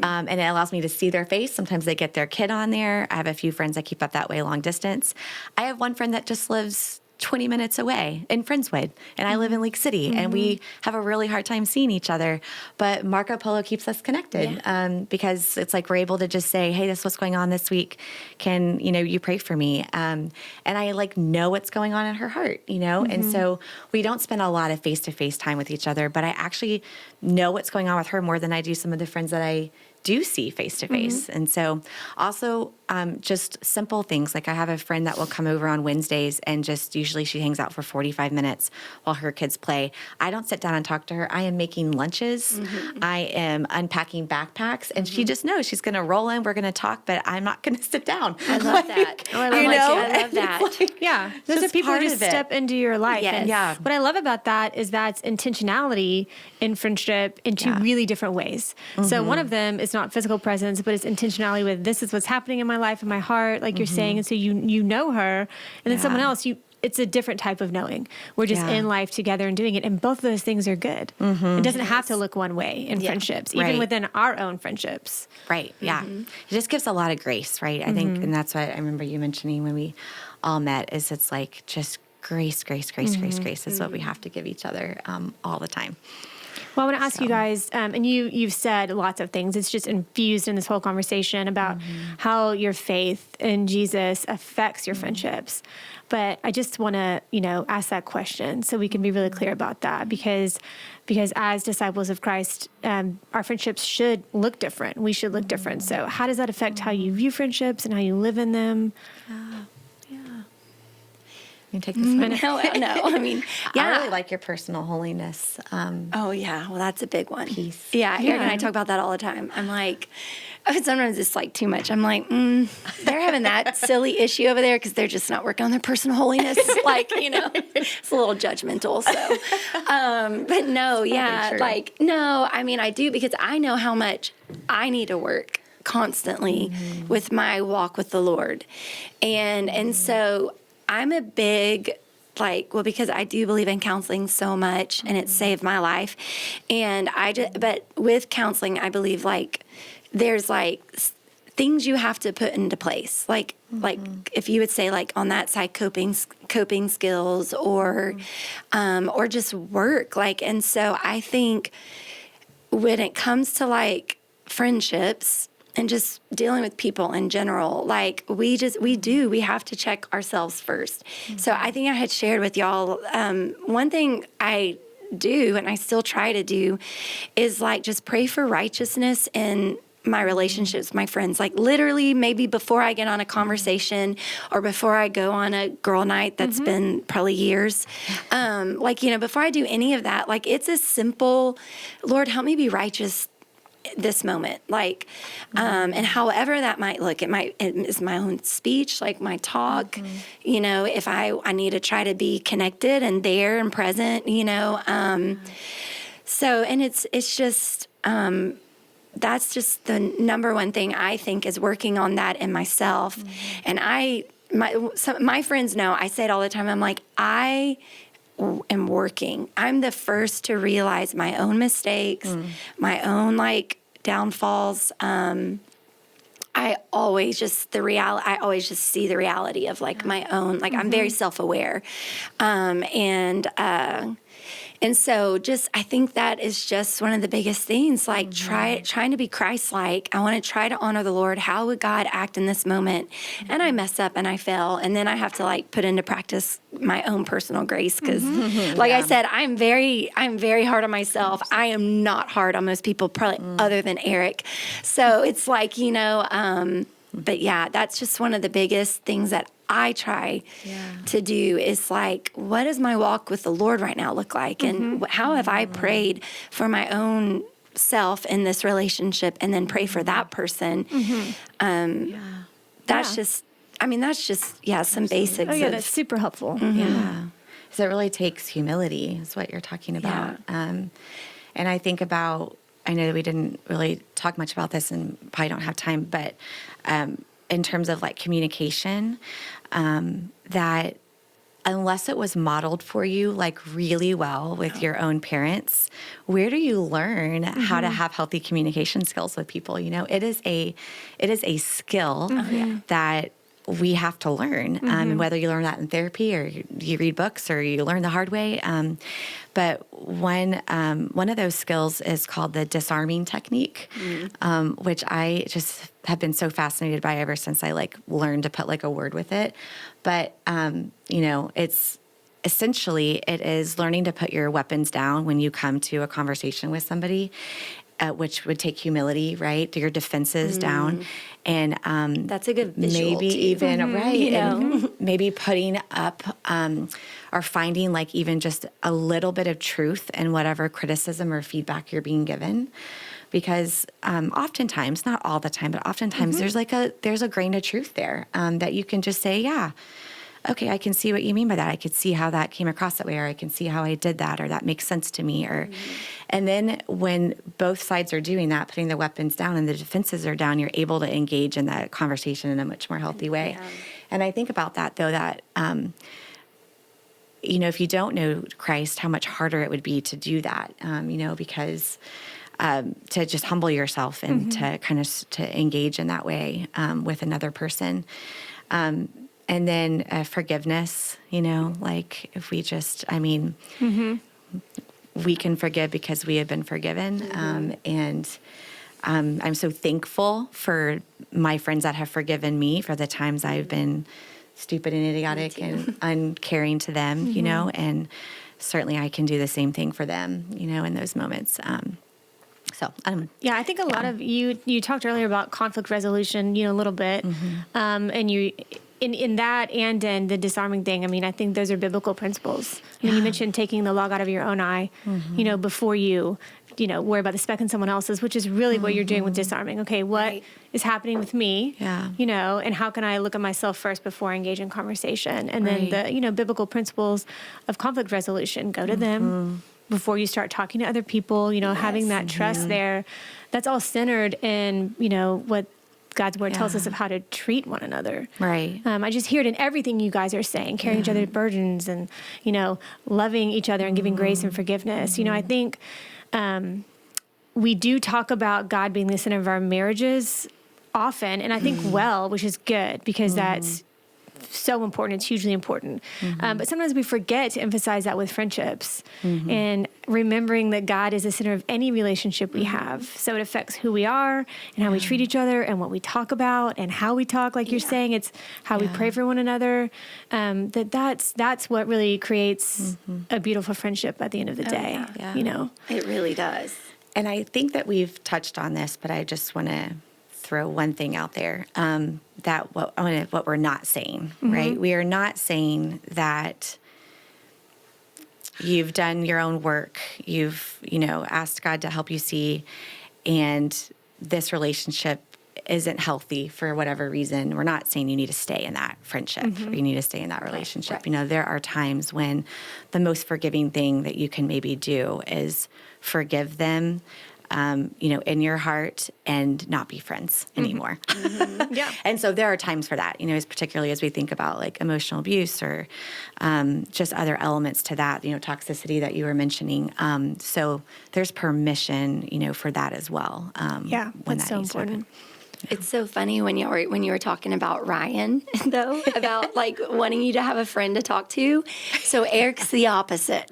[SPEAKER 3] And it allows me to see their face. Sometimes they get their kid on there. I have a few friends that keep up that way long distance. I have one friend that just lives 20 minutes away in Friendswood, and I live in Leak City, and we have a really hard time seeing each other. But Marco Polo keeps us connected because it's like we're able to just say, hey, this is what's going on this week. Can, you pray for me? And I like know what's going on in her heart, and so we don't spend a lot of face-to-face time with each other, but I actually know what's going on with her more than I do some of the friends that I do see face-to-face. And so also just simple things. Like I have a friend that will come over on Wednesdays and just usually she hangs out for 45 minutes while her kids play. I don't sit down and talk to her. I am making lunches. I am unpacking backpacks. And she just knows she's going to roll in. We're going to talk, but I'm not going to sit down.
[SPEAKER 4] I love that. Oh, I love that.
[SPEAKER 2] Those are people who just step into your life.
[SPEAKER 4] Yes.
[SPEAKER 2] And what I love about that is that's intentionality in friendship in two really different ways. So one of them is not physical presence, but it's intentionality with this is what's happening in my life, in my heart, like you're saying. And so you know her, and then someone else, it's a different type of knowing. We're just in life together and doing it. And both of those things are good. It doesn't have to look one way in friendships, even within our own friendships.
[SPEAKER 3] Right. Yeah. It just gives a lot of grace, right? I think, and that's what I remember you mentioning when we all met is it's like just grace is what we have to give each other all the time.
[SPEAKER 2] Well, I want to ask you guys, and you've said lots of things. It's just infused in this whole conversation about how your faith in Jesus affects your friendships. But I just want to, ask that question so we can be really clear about that because as disciples of Christ, our friendships should look different. We should look different. So how does that affect how you view friendships and how you live in them?
[SPEAKER 3] You take this one.
[SPEAKER 4] No. I mean,
[SPEAKER 3] I really like your personal holiness.
[SPEAKER 4] Well, that's a big one.
[SPEAKER 3] Peace.
[SPEAKER 4] Yeah, Eric and I talk about that all the time. I'm like, sometimes it's like too much. I'm like, they're having that silly issue over there because they're just not working on their personal holiness. It's a little judgmental. So, but no, I mean, I do because I know how much I need to work constantly with my walk with the Lord, and so. I'm a big, because I do believe in counseling so much and it saved my life. And but with counseling, I believe there's things you have to put into place. Like if you would say on that side, coping skills or just work. And so I think when it comes to friendships and just dealing with people in general. Like we have to check ourselves first. So I think I had shared with y'all, one thing I do, and I still try to do, is like just pray for righteousness in my relationships with my friends. Like literally maybe before I get on a conversation or before I go on a girl night that's been probably years, like, you know, before I do any of that, like it's a simple, Lord, help me be righteous this moment, like, and however that might look, it is my own speech, like my talk, you know, if I need to try to be connected and there and present, you know, so, and it's just, that's just the number one thing I think is working on that in myself. And my friends know, I say it all the time. I'm like, I am working. I'm the first to realize my own mistakes, my own like downfalls. I always just see the reality of like my own, like I'm very self-aware. And so just, I think that is just one of the biggest things, like trying to be Christ-like. I want to try to honor the Lord. How would God act in this moment? And I mess up and I fail. And then I have to like put into practice my own personal grace. Cause like I said, I'm very hard on myself. I am not hard on most people, probably other than Eric. So it's like, you know, but yeah, that's just one of the biggest things that I try to do is like, what does my walk with the Lord right now look like? And how have I prayed for my own self in this relationship and then pray for that person? That's just, I mean, that's just, some basics.
[SPEAKER 2] Oh, yeah, that's super helpful.
[SPEAKER 3] Yeah. So it really takes humility is what you're talking about. And I think about, I know that we didn't really talk much about this and probably don't have time, but in terms of like communication, that unless it was modeled for you like really well with your own parents, where do you learn how to have healthy communication skills with people? You know, it is a skill that we have to learn, and whether you learn that in therapy or you read books or you learn the hard way. But one of those skills is called the disarming technique, which I just have been so fascinated by ever since I like learned to put like a word with it. But, you know, it's essentially, it is learning to put your weapons down when you come to a conversation with somebody, which would take humility, right? Your defenses down. And
[SPEAKER 4] that's a good visual
[SPEAKER 3] maybe
[SPEAKER 4] too.
[SPEAKER 3] Even, right?
[SPEAKER 4] You know?
[SPEAKER 3] And maybe putting up or finding like even just a little bit of truth in whatever criticism or feedback you're being given. Because oftentimes, not all the time, but oftentimes there's a grain of truth there that you can just say, yeah, okay, I can see what you mean by that. I could see how that came across that way, or I can see how I did that, or that makes sense to me. Or, and then when both sides are doing that, putting the weapons down and the defenses are down, you're able to engage in that conversation in a much more healthy way. Yeah. And I think about that though, that, you know, if you don't know Christ, how much harder it would be to do that, you know, because to just humble yourself and to kind of to engage in that way with another person. And then forgiveness, you know, like if we just, I mean, we can forgive because we have been forgiven. And I'm so thankful for my friends that have forgiven me for the times I've been stupid and idiotic and uncaring to them, you know, and certainly I can do the same thing for them, you know, in those moments. So,
[SPEAKER 2] yeah, I think a lot of you talked earlier about conflict resolution, you know, a little bit, and you, in that and in the disarming thing, I mean, I think those are biblical principles. I mean, you mentioned taking the log out of your own eye, you know, before you know, worry about the speck in someone else's, which is really what you're doing with disarming. Okay, what is happening with me, you know, and how can I look at myself first before I engage in conversation? And then the, you know, biblical principles of conflict resolution, go to them before you start talking to other people, you know, having that trust there. That's all centered in, you know, what God's word tells us of how to treat one another. Right. I just hear it in everything you guys are saying, carrying each other's burdens and, you know, loving each other and giving grace and forgiveness. You know, I think we do talk about God being the center of our marriages often, and I think which is good because that's so important. It's hugely important. But sometimes we forget to emphasize that with friendships. And remembering that God is the center of any relationship we have. So it affects who we are and how we treat each other and what we talk about and how we talk. Like you're saying, it's how we pray for one another. That's what really creates a beautiful friendship at the end of the day. You know,
[SPEAKER 4] it really does.
[SPEAKER 3] And I think that we've touched on this, but I just want to throw one thing out there, that what we're not saying, right? We are not saying that you've done your own work, you've, asked God to help you see, and this relationship isn't healthy for whatever reason. We're not saying you need to stay in that friendship or you need to stay in that relationship. Right. There are times when the most forgiving thing that you can maybe do is forgive them, in your heart and not be friends anymore.
[SPEAKER 2] Yeah.
[SPEAKER 3] And so there are times for that, particularly as we think about like emotional abuse or just other elements to that, toxicity that you were mentioning. So there's permission, for that as well.
[SPEAKER 2] When that's so important.
[SPEAKER 4] It's so funny when you were talking about Ryan, though, about like wanting you to have a friend to talk to. So Eric's the opposite.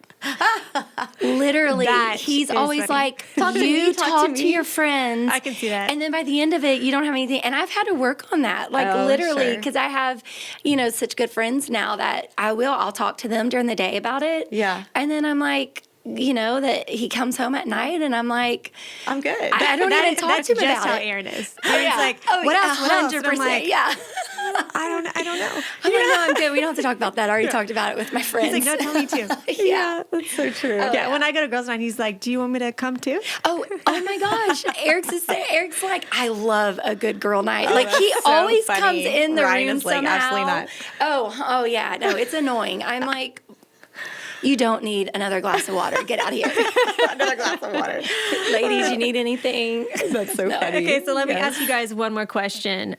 [SPEAKER 4] Literally, he's always
[SPEAKER 2] funny.
[SPEAKER 4] Like, you talk to your friends.
[SPEAKER 2] I can see that.
[SPEAKER 4] And then by the end of it, you don't have anything. And I've had to work on that, literally, because I have, such good friends now that I'll talk to them during the day about it.
[SPEAKER 3] Yeah.
[SPEAKER 4] And then I'm like, that he comes home at night and I'm like,
[SPEAKER 3] I'm good.
[SPEAKER 4] I don't even talk to him about it.
[SPEAKER 2] That's just how Aaron is. Aaron's like, what else?
[SPEAKER 4] 100%.
[SPEAKER 2] I'm like,
[SPEAKER 4] yeah.
[SPEAKER 2] I don't know.
[SPEAKER 4] I'm like, no, I'm good. We don't have to talk about that. I already talked about it with my friends.
[SPEAKER 2] He's like, no, tell me too.
[SPEAKER 4] Yeah.
[SPEAKER 3] That's so true.
[SPEAKER 2] When I go to girls' night, he's like, do you want me to come too?
[SPEAKER 4] Oh my gosh. Eric's like, I love a good girl night. Like he always comes in the
[SPEAKER 3] Ryan
[SPEAKER 4] room
[SPEAKER 3] is like,
[SPEAKER 4] somehow.
[SPEAKER 3] absolutely not.
[SPEAKER 4] Oh yeah. No, it's annoying. I'm like, you don't need another glass of water. Get out of here.
[SPEAKER 3] Another glass of water.
[SPEAKER 4] Ladies, you need anything?
[SPEAKER 3] That's so funny.
[SPEAKER 2] Okay, so let me ask you guys one more question.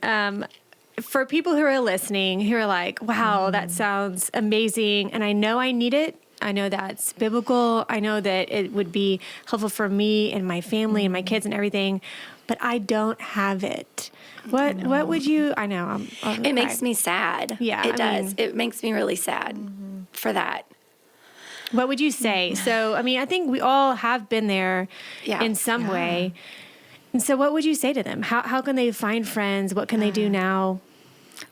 [SPEAKER 2] For people who are listening, who are like, wow, that sounds amazing, and I know I need it. I know that's biblical. I know that it would be helpful for me and my family and my kids and everything, but I don't have it. What would you, I know.
[SPEAKER 4] It makes me sad.
[SPEAKER 2] Yeah.
[SPEAKER 4] It does. It makes me really sad for that.
[SPEAKER 2] What would you say? So, I think we all have been there in some way. And so what would you say to them? How can they find friends? What can they do now?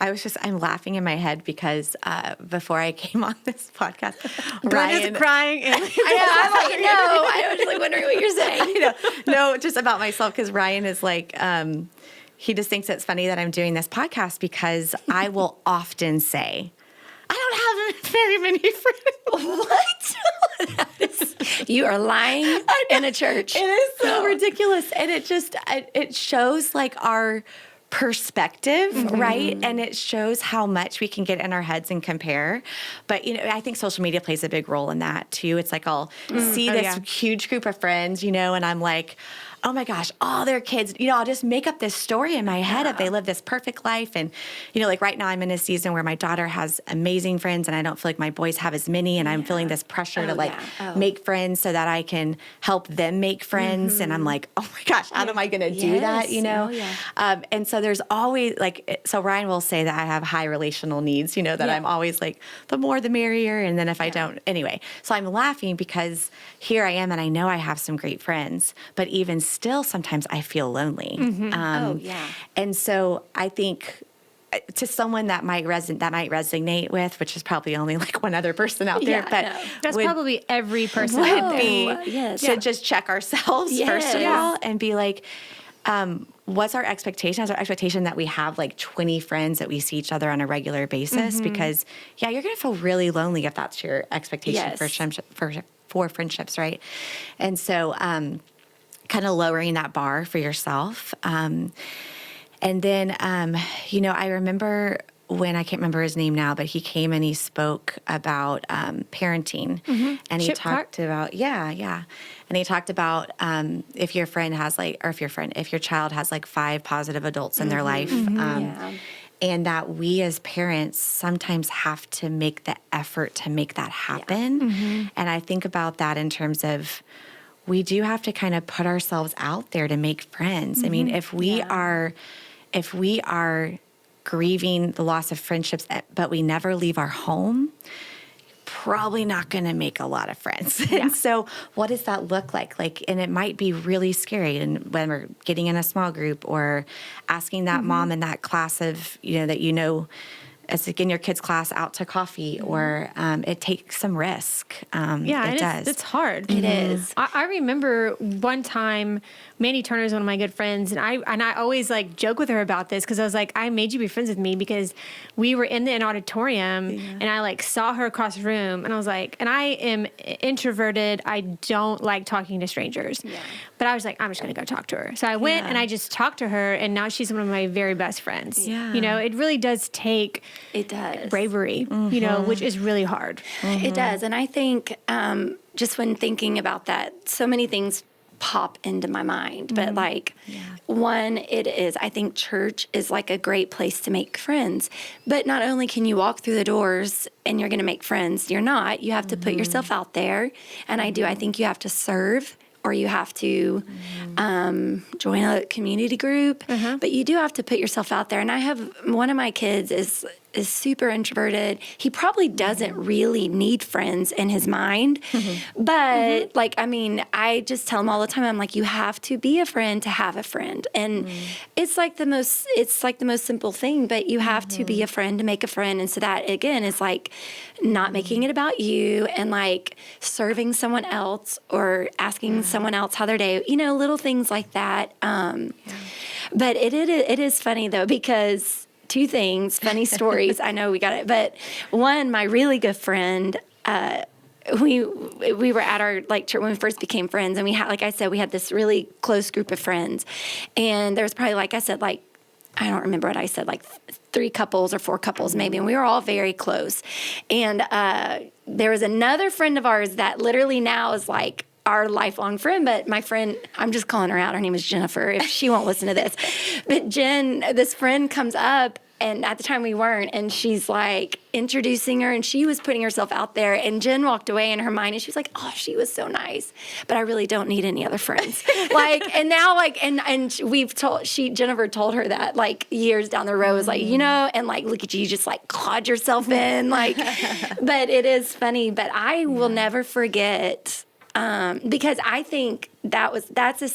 [SPEAKER 3] I'm laughing in my head because before I came on this podcast,
[SPEAKER 2] Ryan is crying. And
[SPEAKER 4] I'm like, no. I was like wondering what you're saying.
[SPEAKER 3] No, just about myself, because Ryan is like, he just thinks it's funny that I'm doing this podcast because I will often say, I don't have very many friends.
[SPEAKER 4] What? You are lying in a church.
[SPEAKER 3] It is so ridiculous. And it shows like our perspective, right? And it shows how much we can get in our heads and compare. But, I think social media plays a big role in that too. It's like I'll see this huge group of friends, and I'm like, oh my gosh, all their kids, I'll just make up this story in my head of they live this perfect life. And, like right now I'm in a season where my daughter has amazing friends and I don't feel like my boys have as many. And I'm feeling this pressure to make friends so that I can help them make friends. And I'm like, oh my gosh, how am I going to do that? And so there's always so Ryan will say that I have high relational needs, that I'm always like, the more the merrier. And then if I don't, anyway, so I'm laughing because here I am and I know I have some great friends, but even still, sometimes I feel lonely. And so I think to someone that might resonate with, which is probably only like one other person out there, but
[SPEAKER 2] that's probably every person
[SPEAKER 3] would be to just check ourselves first of all and be like, what's our expectation? Is our expectation that we have like 20 friends that we see each other on a regular basis? Because you're going to feel really lonely if that's your expectation for friendships, right? And so, kind of lowering that bar for yourself. And then, I remember when, I can't remember his name now, but he came and he spoke about parenting. And he talked about, and he talked about if your friend has if your child has like 5 positive adults in their life, and that we as parents sometimes have to make the effort to make that happen. And I think about that in terms of, we do have to kind of put ourselves out there to make friends. I mean, if we are grieving the loss of friendships, but we never leave our home, probably not going to make a lot of friends. And so what does that look like? And it might be really scary. And when we're getting in a small group or asking that mom in that class of, as like in your kids' class out to coffee, or it takes some risk. It does.
[SPEAKER 2] It's hard.
[SPEAKER 4] It is.
[SPEAKER 2] I remember one time, Mandy Turner is one of my good friends, and I always like joke with her about this because I was like, I made you be friends with me because we were in an auditorium and I like saw her across the room, and I was like, and I am introverted. I don't like talking to strangers, but I was like, I'm just going to go talk to her. So I went and I just talked to her, and now she's one of my very best friends.
[SPEAKER 3] Yeah.
[SPEAKER 2] It really does take bravery, which is really hard.
[SPEAKER 4] It does. And I think just when thinking about that, so many things pop into my mind. But one, I think church is like a great place to make friends. But not only can you walk through the doors and you're going to make friends, you have to put yourself out there. And I think you have to serve, or you have to join a community group, but you do have to put yourself out there. And I have one of my kids is super introverted. He probably doesn't really need friends in his mind, but I just tell him all the time, I'm like, you have to be a friend to have a friend. And it's like the most simple thing, but you have to be a friend to make a friend. And so that again is like not making it about you, and like serving someone else or asking someone else how their day, little things like that. But it is funny though, because two things, funny stories. I know we got it. But one, my really good friend, we were at our church when we first became friends, and we had, like I said, we had this really close group of friends. And there was probably, like I said, I don't remember what I said, 3 couples or 4 couples maybe, and we were all very close. And there was another friend of ours that literally now is like our lifelong friend, but my friend, I'm just calling her out. Her name is Jennifer, if she won't listen to this. But Jen, this friend comes up, and at the time we weren't, and she's like introducing her, and she was putting herself out there, and Jen walked away in her mind, and she was like, oh, she was so nice, but I really don't need any other friends. And now Jennifer told her that years down the road, was like, and look at you, just clawed yourself in, but it is funny, but I will never forget. Because I think that's a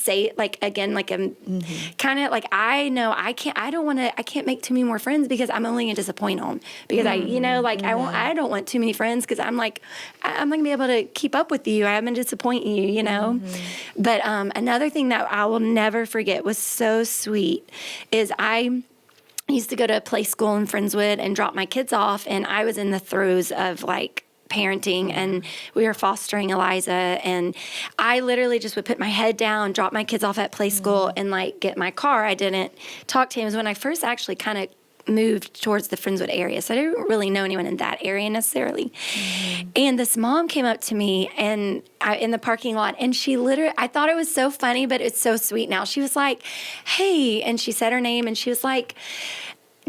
[SPEAKER 4] kind of I know I can't make too many more friends because I'm only going to disappoint them, because I don't want too many friends, because I'm not going to be able to keep up with you. I'm going to disappoint you, But another thing that I will never forget was so sweet is I used to go to a play school in Friendswood and drop my kids off, and I was in the throes of parenting, and we were fostering Eliza, and I literally just would put my head down, drop my kids off at play school, and get my car. I didn't talk to him. It was when I first actually kind of moved towards the Friendswood area, so I didn't really know anyone in that area necessarily. And this mom came up to me in the parking lot, and she literally, I thought it was so funny, but it's so sweet now. She was like, hey, and she said her name, and she was like,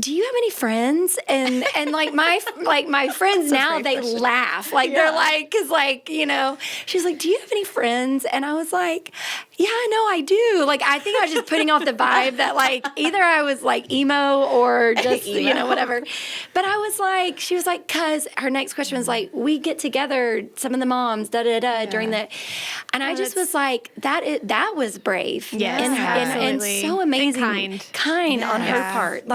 [SPEAKER 4] do you have any friends? And my friends now, they laugh. They're because she's like, do you have any friends? And I was like, yeah, no, I do. I think I was just putting off the vibe that either I was emo or just, whatever. But I was like, she was like, cause her next question was we get together, some of the moms, during the, and I just was like, that was brave.
[SPEAKER 2] Yes,
[SPEAKER 3] and so amazing.
[SPEAKER 2] And
[SPEAKER 3] kind on her part.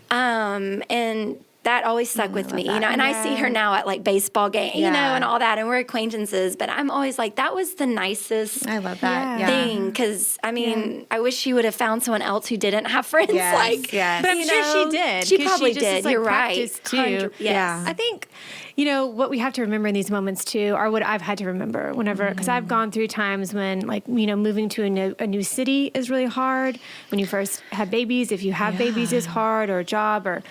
[SPEAKER 3] And that always stuck with me, and I see her now at baseball game, and all that, and we're acquaintances, but I'm always that was the nicest
[SPEAKER 5] I love that
[SPEAKER 3] thing, because I wish she would have found someone else who didn't have friends
[SPEAKER 5] yes.
[SPEAKER 2] But I'm sure she did.
[SPEAKER 3] She probably
[SPEAKER 2] just
[SPEAKER 3] did.
[SPEAKER 2] Is,
[SPEAKER 3] You're right.
[SPEAKER 2] Too.
[SPEAKER 3] Yes.
[SPEAKER 2] I think, what we have to remember in these moments too, are what I've had to remember whenever, because I've gone through times when moving to a new city is really hard. When you first have babies, if you have babies is hard, or a job, or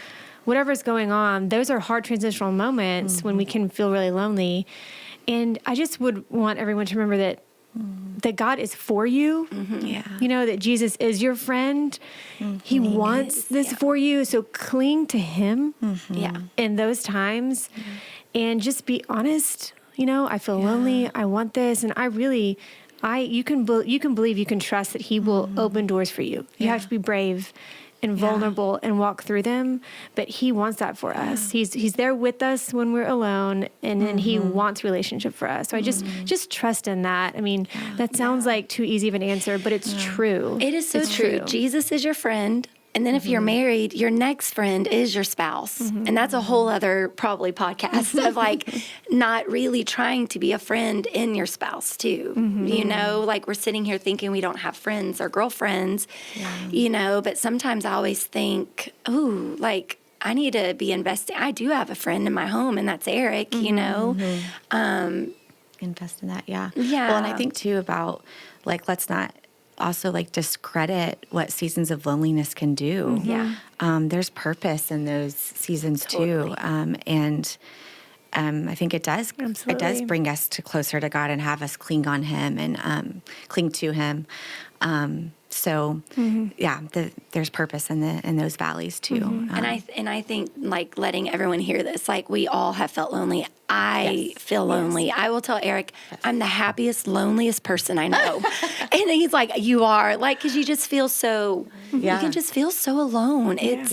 [SPEAKER 2] whatever's going on, those are hard transitional moments when we can feel really lonely. And I just would want everyone to remember that God is for you. That Jesus is your friend. He wants this for you. So cling to him in those times, and just be honest. I feel lonely. I want this. And you can believe, you can trust that he will open doors for you. You have to be brave and vulnerable and walk through them. But he wants that for us. He's there with us when we're alone, and then he wants relationship for us. So I just trust in that. I mean, that sounds like too easy of an answer, but it's true.
[SPEAKER 4] It is so true. Jesus is your friend. And then if you're married, your next friend is your spouse. And that's a whole other probably podcast of like not really trying to be a friend in your spouse too. You know, like we're sitting here thinking we don't have friends or girlfriends, you know, but sometimes I always think, oh, like I need to be investing. I do have a friend in my home, and that's Eric, you know.
[SPEAKER 3] Invest in that, yeah.
[SPEAKER 4] Yeah.
[SPEAKER 3] Well, and I think too about like, let's not also like discredit what seasons of loneliness can do. There's purpose in those seasons too. And I think it does bring us closer to God and have us cling on him and cling to him. There's purpose in those valleys too.
[SPEAKER 4] And I think like letting everyone hear this, like we all have felt lonely. I feel lonely. I will tell Eric, I'm the happiest, loneliest person I know. And he's like, you are, like, because you just feel so, you can just feel so alone. It's,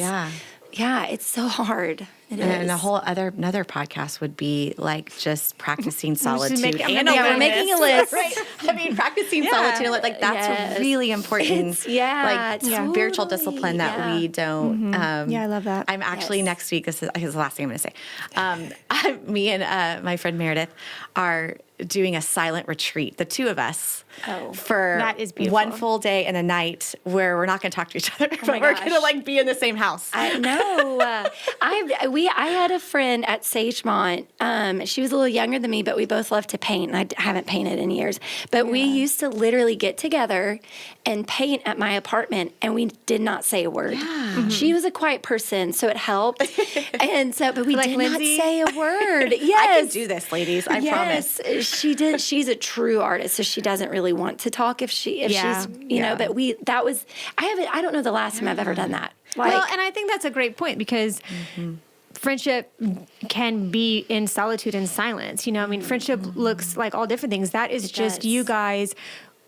[SPEAKER 4] it's so hard.
[SPEAKER 3] And another podcast would be like just practicing solitude.
[SPEAKER 4] We're making a list.
[SPEAKER 3] Right? I mean, practicing solitude, like that's really important. Spiritual discipline that we don't.
[SPEAKER 2] I love that.
[SPEAKER 3] I'm actually next week. This is the last thing I'm going to say. Me and my friend Meredith are doing a silent retreat, the two of us, for
[SPEAKER 2] that is beautiful.
[SPEAKER 3] One full day and a night where we're not going to talk to each other, but we're going to like be in the same house.
[SPEAKER 4] I know. I had a friend at Sagemont. She was a little younger than me, but we both love to paint. And I haven't painted in years, but we used to literally get together and paint at my apartment, and we did not say a word. She was a quiet person, so it helped. And so, but we did
[SPEAKER 2] Lindsey?
[SPEAKER 4] not say a word.
[SPEAKER 3] I can do this, ladies. I promise.
[SPEAKER 4] She did. She's a true artist, so she doesn't really want to talk if she's, you know, but I don't know the last time I've ever done that.
[SPEAKER 2] Like, well, and I think that's a great point because friendship can be in solitude and silence. You know, I mean, friendship looks like all different things. That is just you guys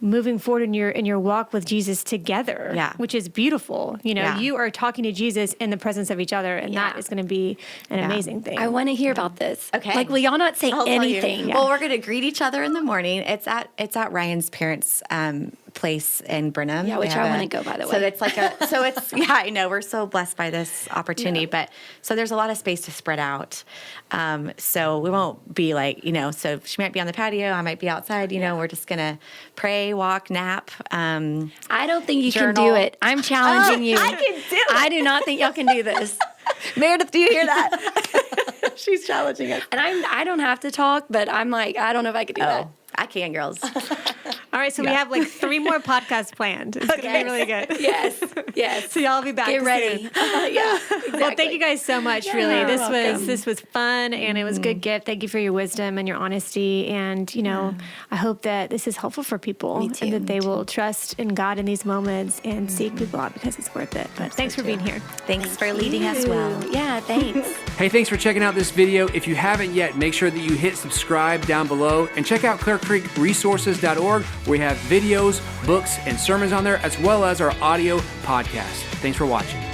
[SPEAKER 2] moving forward in your walk with Jesus together, which is beautiful. You know, you are talking to Jesus in the presence of each other, and that is going to be an amazing thing.
[SPEAKER 4] I want to hear about this.
[SPEAKER 3] Okay.
[SPEAKER 4] Like, will y'all not say anything?
[SPEAKER 3] Well, we're going to greet each other in the morning. It's at Ryan's parents' place in Brenham.
[SPEAKER 4] Yeah, which I want to go, by the way.
[SPEAKER 3] So it's like I know we're so blessed by this opportunity, but so there's a lot of space to spread out. So we won't be like, you know, so she might be on the patio, I might be outside, you know, we're just going to pray, walk, nap.
[SPEAKER 4] I don't think you can do it. I'm challenging you.
[SPEAKER 3] I can do it.
[SPEAKER 4] I do not think y'all can do this.
[SPEAKER 3] Meredith, do you hear that? She's challenging us.
[SPEAKER 4] And I don't have to talk, but I'm like, I don't know if I could do that.
[SPEAKER 3] I can, girls.
[SPEAKER 2] All right, so we have like 3 more podcasts planned. It's going to be really good.
[SPEAKER 4] Yes.
[SPEAKER 2] So y'all will be back.
[SPEAKER 4] Get ready.
[SPEAKER 2] Exactly. Well, thank you guys so much. Really, this was fun, and it was a good gift. Thank you for your wisdom and your honesty, and you know, I hope that this is helpful for people, and that they will trust in God in these moments and seek people out because it's worth it. But thanks for being here.
[SPEAKER 3] Thanks for leading us well.
[SPEAKER 4] Yeah, thanks.
[SPEAKER 5] Hey, thanks for checking out this video. If you haven't yet, make sure that you hit subscribe down below and check out ClearCreekResources.org, where we have videos, books, and sermons on there, as well as our audio podcast. Thanks for watching.